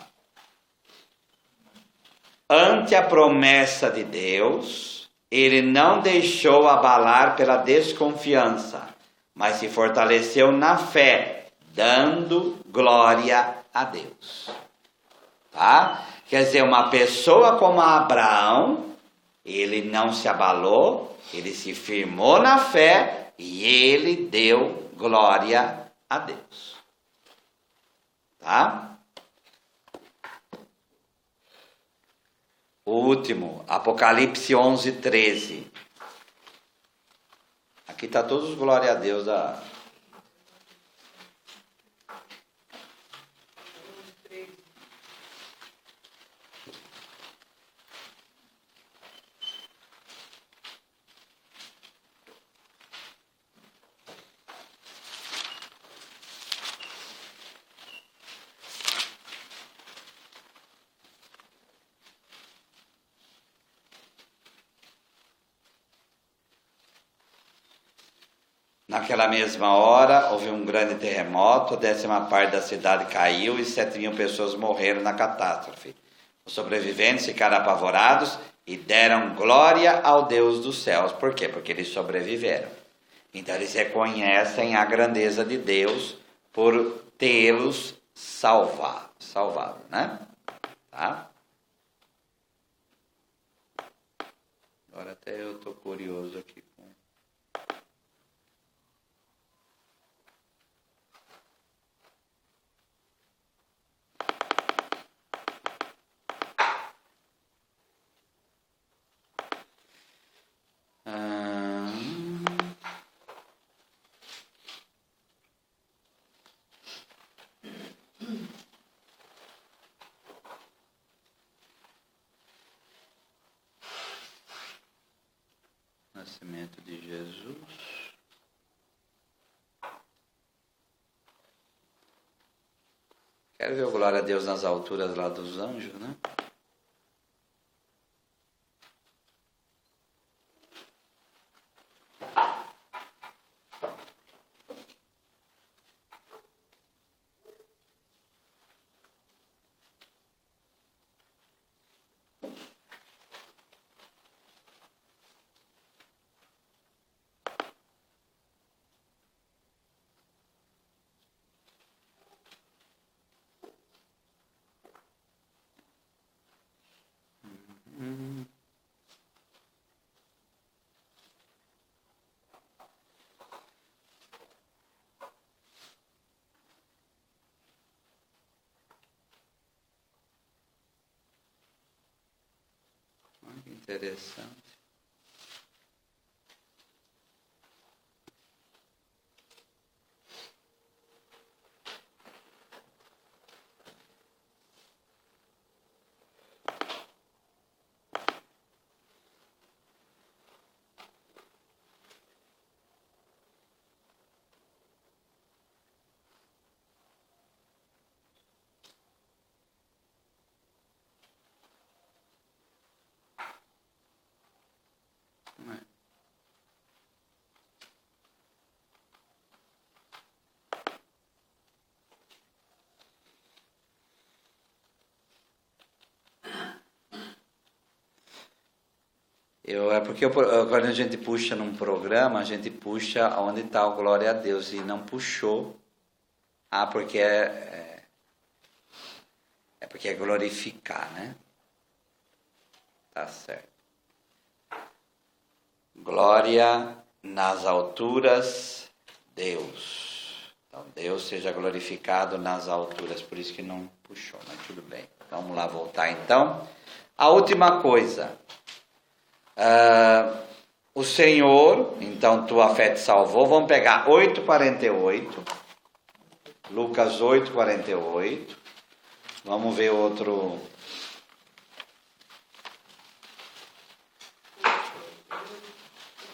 Ante a promessa de Deus, ele não deixou abalar pela desconfiança, mas se fortaleceu na fé, dando glória a Deus. Tá? Quer dizer, uma pessoa como Abraão, ele não se abalou, ele se firmou na fé e ele deu glória a Deus. Tá? O último, Apocalipse 11:13. Aqui está todos os glória a Deus da... Naquela mesma hora, houve um grande terremoto, a 10ª parte da cidade caiu e 7.000 pessoas morreram na catástrofe. Os sobreviventes ficaram apavorados e deram glória ao Deus dos céus. Por quê? Porque eles sobreviveram. Então eles reconhecem a grandeza de Deus por tê-los salvado, né? Tá? Agora até eu estou curioso aqui. Nascimento de Jesus. Quero ver o glória a Deus nas alturas lá dos anjos, né? Que interessante. É porque quando a gente puxa num programa, a gente puxa onde está o glória a Deus e não puxou. Porque porque é glorificar, né? Tá certo. Glória nas alturas, Deus. Então, Deus seja glorificado nas alturas, por isso que não puxou, mas tudo bem. Vamos lá voltar então. A última coisa. O Senhor, então tua fé te salvou. Vamos pegar 8:48. Lucas 8:48. Vamos ver outro.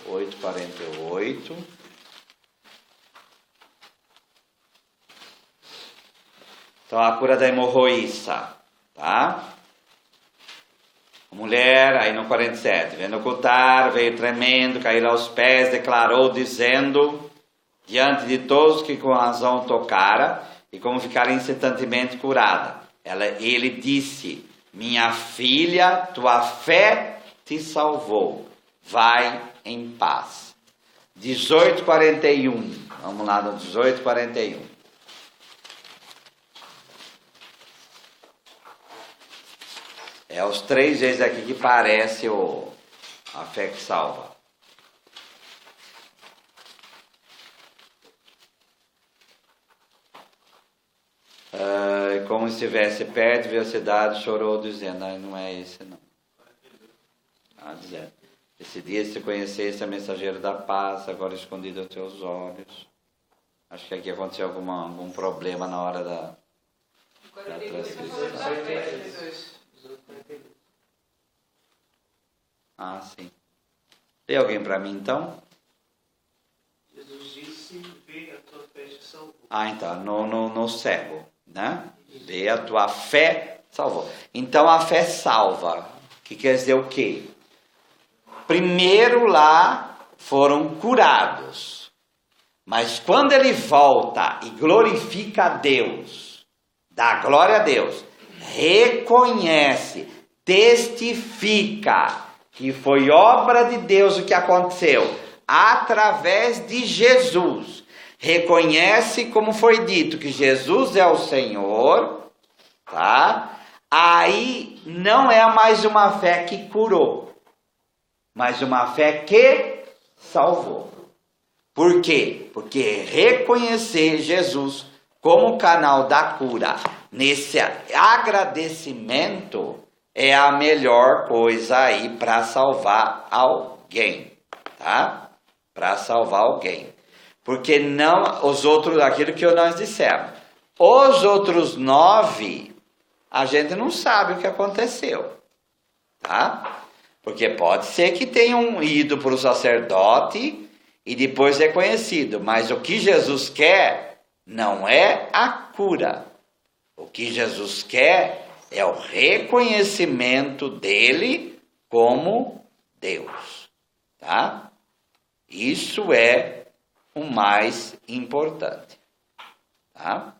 Oito 48. Então a cura da hemorroíça, tá? A mulher, aí no 47, vendo ocultar, veio tremendo, cair aos pés, declarou, dizendo, diante de todos que com razão tocara, e como ficara instantaneamente curada. Ele disse, minha filha, tua fé te salvou, vai em paz. 18:41, vamos lá no 18:41. É os 3 vezes aqui que parece a fé que salva. Como estivesse perto, viu a cidade, chorou, dizendo, não é esse não. Dizendo, esse dia se conhecesse a mensageira da paz, agora escondido aos teus olhos. Acho que aqui aconteceu algum problema na hora da transcrição. Sim. Tem alguém para mim então? Jesus disse, vê a tua fé te salvou. Então, no cego, né? Vê a tua fé salvou. Então a fé salva, que quer dizer o quê? Primeiro lá foram curados, mas quando ele volta e glorifica a Deus, dá glória a Deus, reconhece, testifica que foi obra de Deus o que aconteceu através de Jesus. Reconhece, como foi dito, que Jesus é o Senhor, tá? Aí não é mais uma fé que curou, mas uma fé que salvou. Por quê? Porque reconhecer Jesus como canal da cura, nesse agradecimento, é a melhor coisa aí para salvar alguém, tá? Para salvar alguém. Porque não, os outros, aquilo que nós dissemos, os outros 9, a gente não sabe o que aconteceu, tá? Porque pode ser que tenham ido para o sacerdote e depois reconhecido, mas o que Jesus quer não é a cura. O que Jesus quer é o reconhecimento dele como Deus, tá? Isso é o mais importante, tá?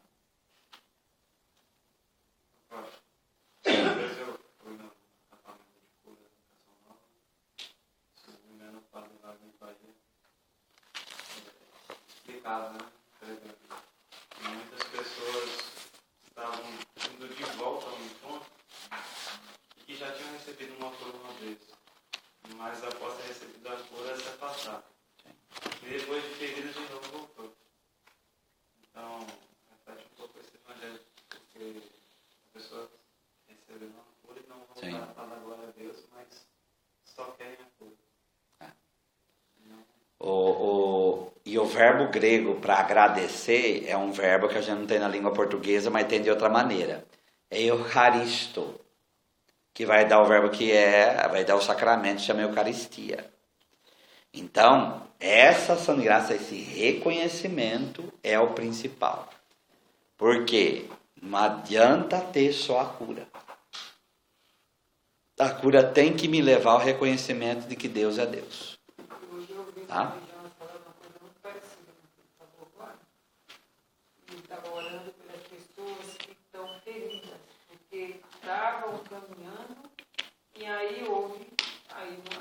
Muitas pessoas estavam indo de volta ao encontro e que já tinham recebido uma cura uma vez, mas após ter recebido a cura se afastaram. E depois de ter vindo de novo voltou. Então, repete um pouco esse evangelho, porque a pessoa recebeu uma cura e não voltaram para dar glória a Deus, mas verbo grego para agradecer é um verbo que a gente não tem na língua portuguesa, mas tem de outra maneira. É eucaristo, que vai dar o verbo vai dar o sacramento, chama Eucaristia. Então, essa ação de graça, esse reconhecimento é o principal. Porque não adianta ter só a cura. A cura tem que me levar ao reconhecimento de que Deus é Deus. Hoje eu vi Tá? falando uma coisa muito parecida com o que ele falou agora. Ele estava orando pelas pessoas que estão feridas, porque estavam caminhando e aí houve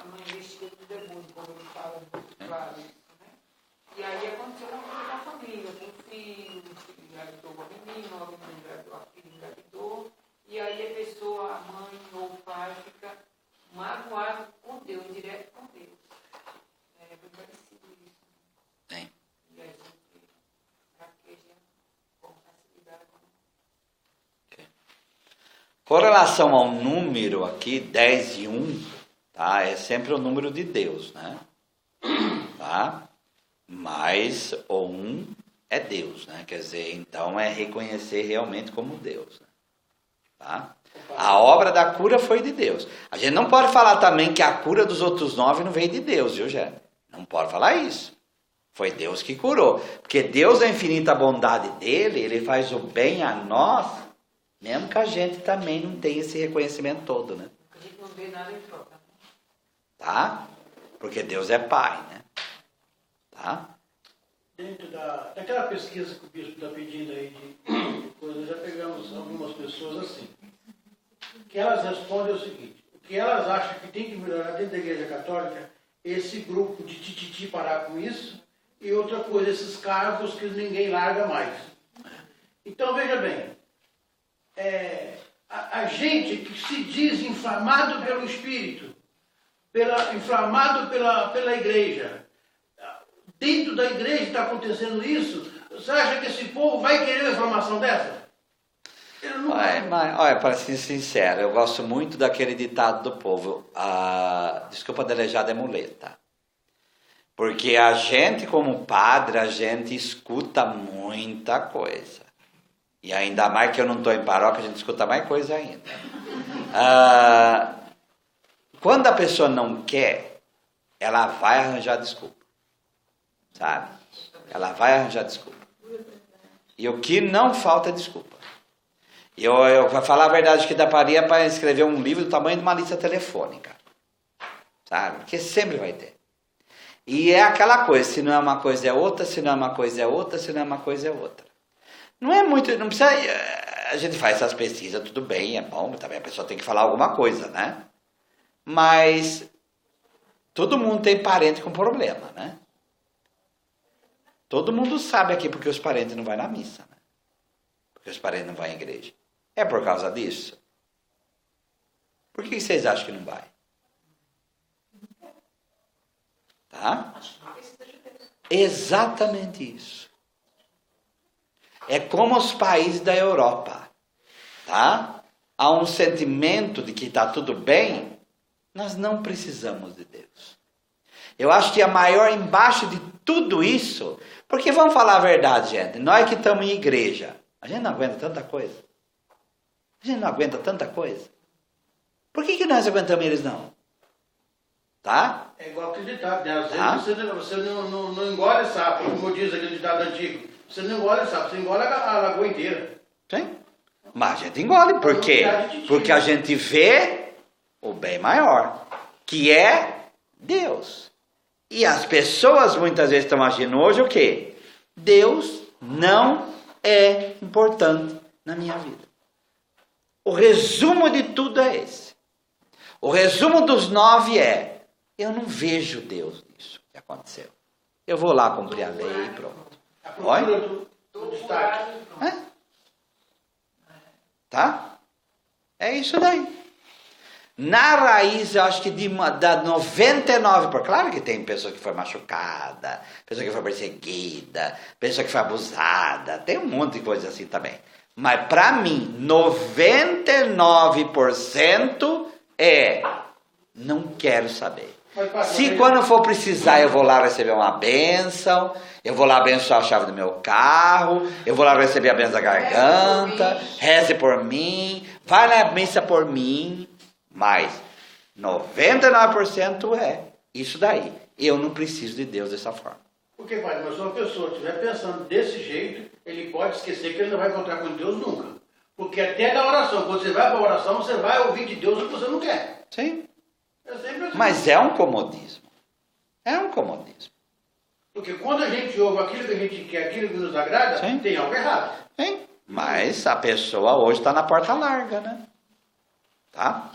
uma investida do demônio, como ele fala, claro isso, né? E aí aconteceu uma coisa na família, com o filho engravidou uma menina a filha engravidou, e aí a pessoa, a mãe ou o pai fica magoado com Deus, direto com Deus. É bem parecido isso. Tem. E a gente fraqueja com facilidade. Com relação ao número aqui, 10 e 1, tá? É sempre o número de Deus, né? Tá? Mas o 1 é Deus, né? Quer dizer, então é reconhecer realmente como Deus, né? Tá? A obra da cura foi de Deus. A gente não pode falar também que a cura dos outros 9 não veio de Deus, viu, Gé? Não pode falar isso. Foi Deus que curou. Porque Deus, a infinita bondade dele, ele faz o bem a nós, mesmo que a gente também não tenha esse reconhecimento todo, né? A gente não vê nada em troca. Né? Tá? Porque Deus é Pai, né? Tá? Dentro daquela pesquisa que o bispo está pedindo aí de coisas, já pegamos algumas pessoas assim, que elas respondem o seguinte: o que elas acham que tem que melhorar dentro da Igreja Católica, esse grupo de tititi parar com isso, e outra coisa, esses cargos que ninguém larga mais. Então, veja bem, a gente que se diz inflamado pelo Espírito, inflamado pela Igreja, dentro da igreja está acontecendo isso, você acha que esse povo vai querer uma informação dessa? Olha, para ser sincero, eu gosto muito daquele ditado do povo: desculpa, delegado é muleta. Porque a gente, como padre, a gente escuta muita coisa. E ainda mais que eu não estou em paróquia, a gente escuta mais coisa ainda. Quando a pessoa não quer, ela vai arranjar desculpa. Sabe? Ela vai arranjar desculpa. E o que não falta é desculpa. Eu vou falar a verdade, que daria para escrever um livro do tamanho de uma lista telefônica. Sabe? Porque sempre vai ter. E é aquela coisa, se não é uma coisa é outra, se não é uma coisa é outra, se não é uma coisa é outra. Não é muito, não precisa, a gente faz essas pesquisas, tudo bem, é bom, também a pessoa tem que falar alguma coisa, né? Mas todo mundo tem parente com problema, né? Todo mundo sabe aqui porque os parentes não vão na missa, né? Porque os parentes não vão à igreja. É por causa disso? Por que vocês acham que não vai? Tá? Exatamente isso. É como os países da Europa, tá? Há um sentimento de que está tudo bem, nós não precisamos de Deus. Eu acho que a maior embaixo de tudo isso, porque vamos falar a verdade, gente, nós que estamos em igreja, a gente não aguenta tanta coisa. A gente não aguenta tanta coisa. Por que nós aguentamos eles não? Tá? É igual aquele ditado, né? Às vezes você não engole sapo, como diz aquele ditado antigo. Você não engole sapo, você engole a lagoa inteira. Sim. Mas a gente engole, por quê? Porque a gente vê o bem maior, que é Deus. E as pessoas muitas vezes estão agindo hoje o quê? Deus não é importante na minha vida. O resumo de tudo é esse. O resumo dos 9 é: eu não vejo Deus nisso que aconteceu. Eu vou lá cumprir a lei e pronto. Olha do destaque. Tá? É isso daí. Na raiz, eu acho que da 99%, claro que tem pessoa que foi machucada, pessoa que foi perseguida, pessoa que foi abusada, tem um monte de coisa assim também. Mas para mim, 99% é: não quero saber. Se quando for precisar eu vou lá receber uma bênção, eu vou lá abençoar a chave do meu carro, eu vou lá receber a bênção da garganta, reze por mim, vai na missa por mim, mas 99% é isso daí. Eu não preciso de Deus dessa forma. Porque, pai, mas se uma pessoa estiver pensando desse jeito, ele pode esquecer que ele não vai encontrar com Deus nunca. Porque até na oração, quando você vai para a oração, você vai ouvir de Deus o que você não quer. Sim. É sempre assim. Mas é um comodismo. É um comodismo. Porque quando a gente ouve aquilo que a gente quer, aquilo que nos agrada, Sim. tem algo errado. Sim. Mas a pessoa hoje está na porta larga, né? Tá?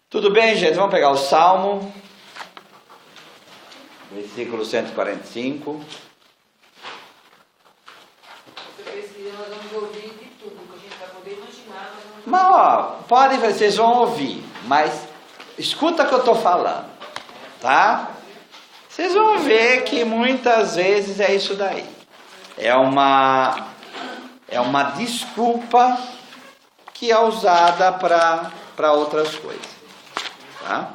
Tudo bem, gente? Vamos pegar o Salmo, versículo 145. Nós vamos ouvir de tudo, que a gente vai poder imaginar. Mas, ó, vocês vão ouvir, mas escuta o que eu estou falando, tá? Vocês vão ver que muitas vezes é isso daí. É uma desculpa que é usada para outras coisas, tá?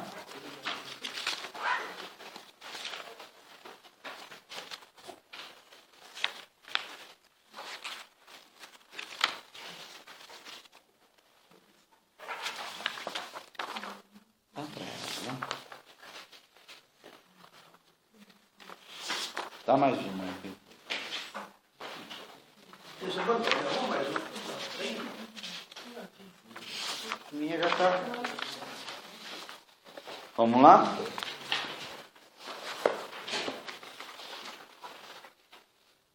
Dá mais uma aqui. Minha já tá. Vamos lá?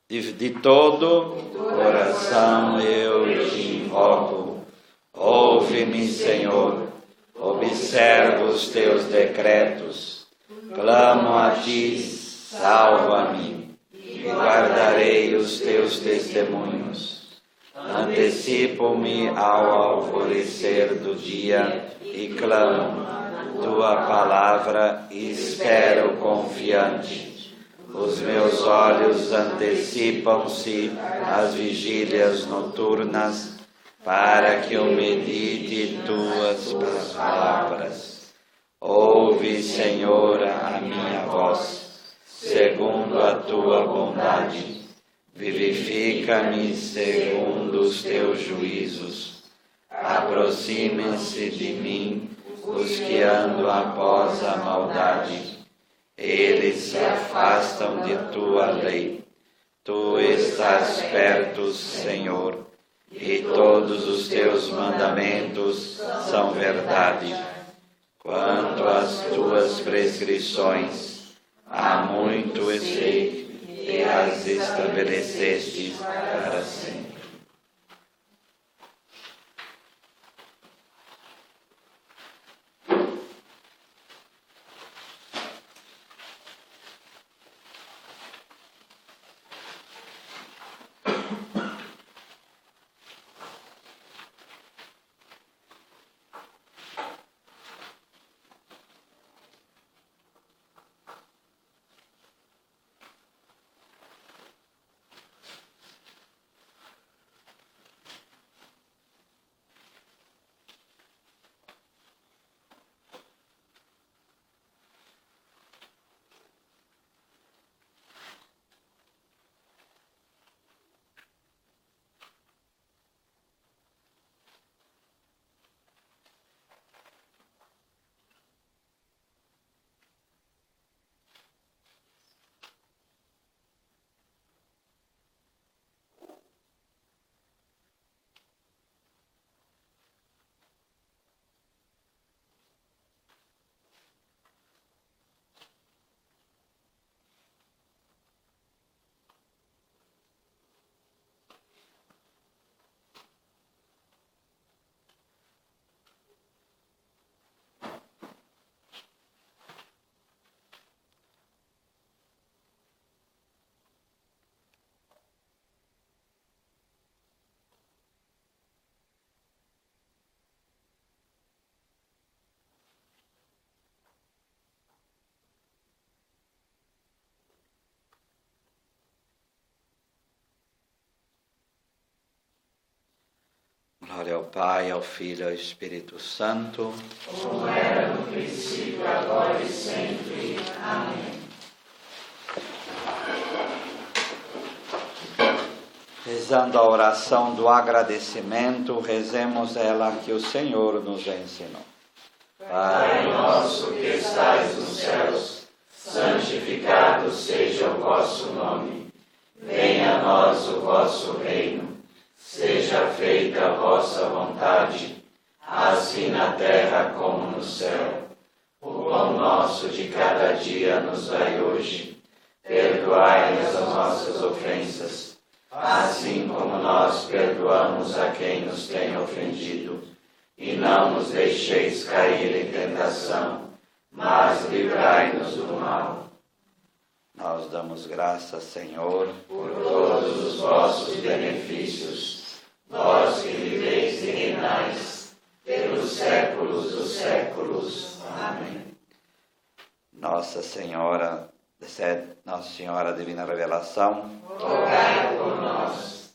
De todo coração eu te invoco. Ouve-me, Senhor. Observo os teus decretos. Clamo a ti, salva-me, e guardarei os teus testemunhos. Antecipo-me ao alvorecer do dia e clamo tua palavra e espero confiante. Os meus olhos antecipam-se às vigílias noturnas para que eu medite tuas palavras. Ouve, Senhor, a minha voz, segundo a tua bondade. Vivifica-me segundo os teus juízos. Aproximem-se de mim os que andam após a maldade. Eles se afastam de tua lei. Tu estás perto, Senhor, e todos os teus mandamentos são verdade. Quanto às tuas prescrições, há muito sei e as estabeleceste para sempre. Glória ao Pai, ao Filho e ao Espírito Santo. Como era no princípio, agora e sempre, rezando a oração do agradecimento, rezemos ela que o Senhor nos ensinou. Pai nosso que estais nos céus, santificado seja o vosso nome. Venha a nós o vosso reino. Seja feita a vossa vontade, assim na terra como no céu. O pão nosso de cada dia nos dai hoje. Perdoai-nos as nossas ofensas, assim como nós perdoamos a quem nos tem ofendido. E não nos deixeis cair em tentação, mas livrai-nos do mal. Nós damos graças, Senhor, por todos os vossos benefícios, vós que viveis e reinais, pelos séculos dos séculos. Amém. Nossa Senhora Divina Revelação, rogai por nós.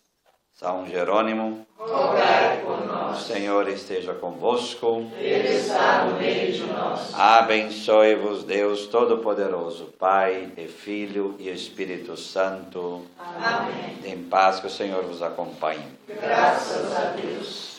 São Jerônimo, rogai por nós. O Senhor esteja convosco. Ele está no meio de nós. Abençoe-vos Deus Todo-Poderoso, Pai e Filho e Espírito Santo. Amém. Em paz, que o Senhor vos acompanhe. Graças a Deus.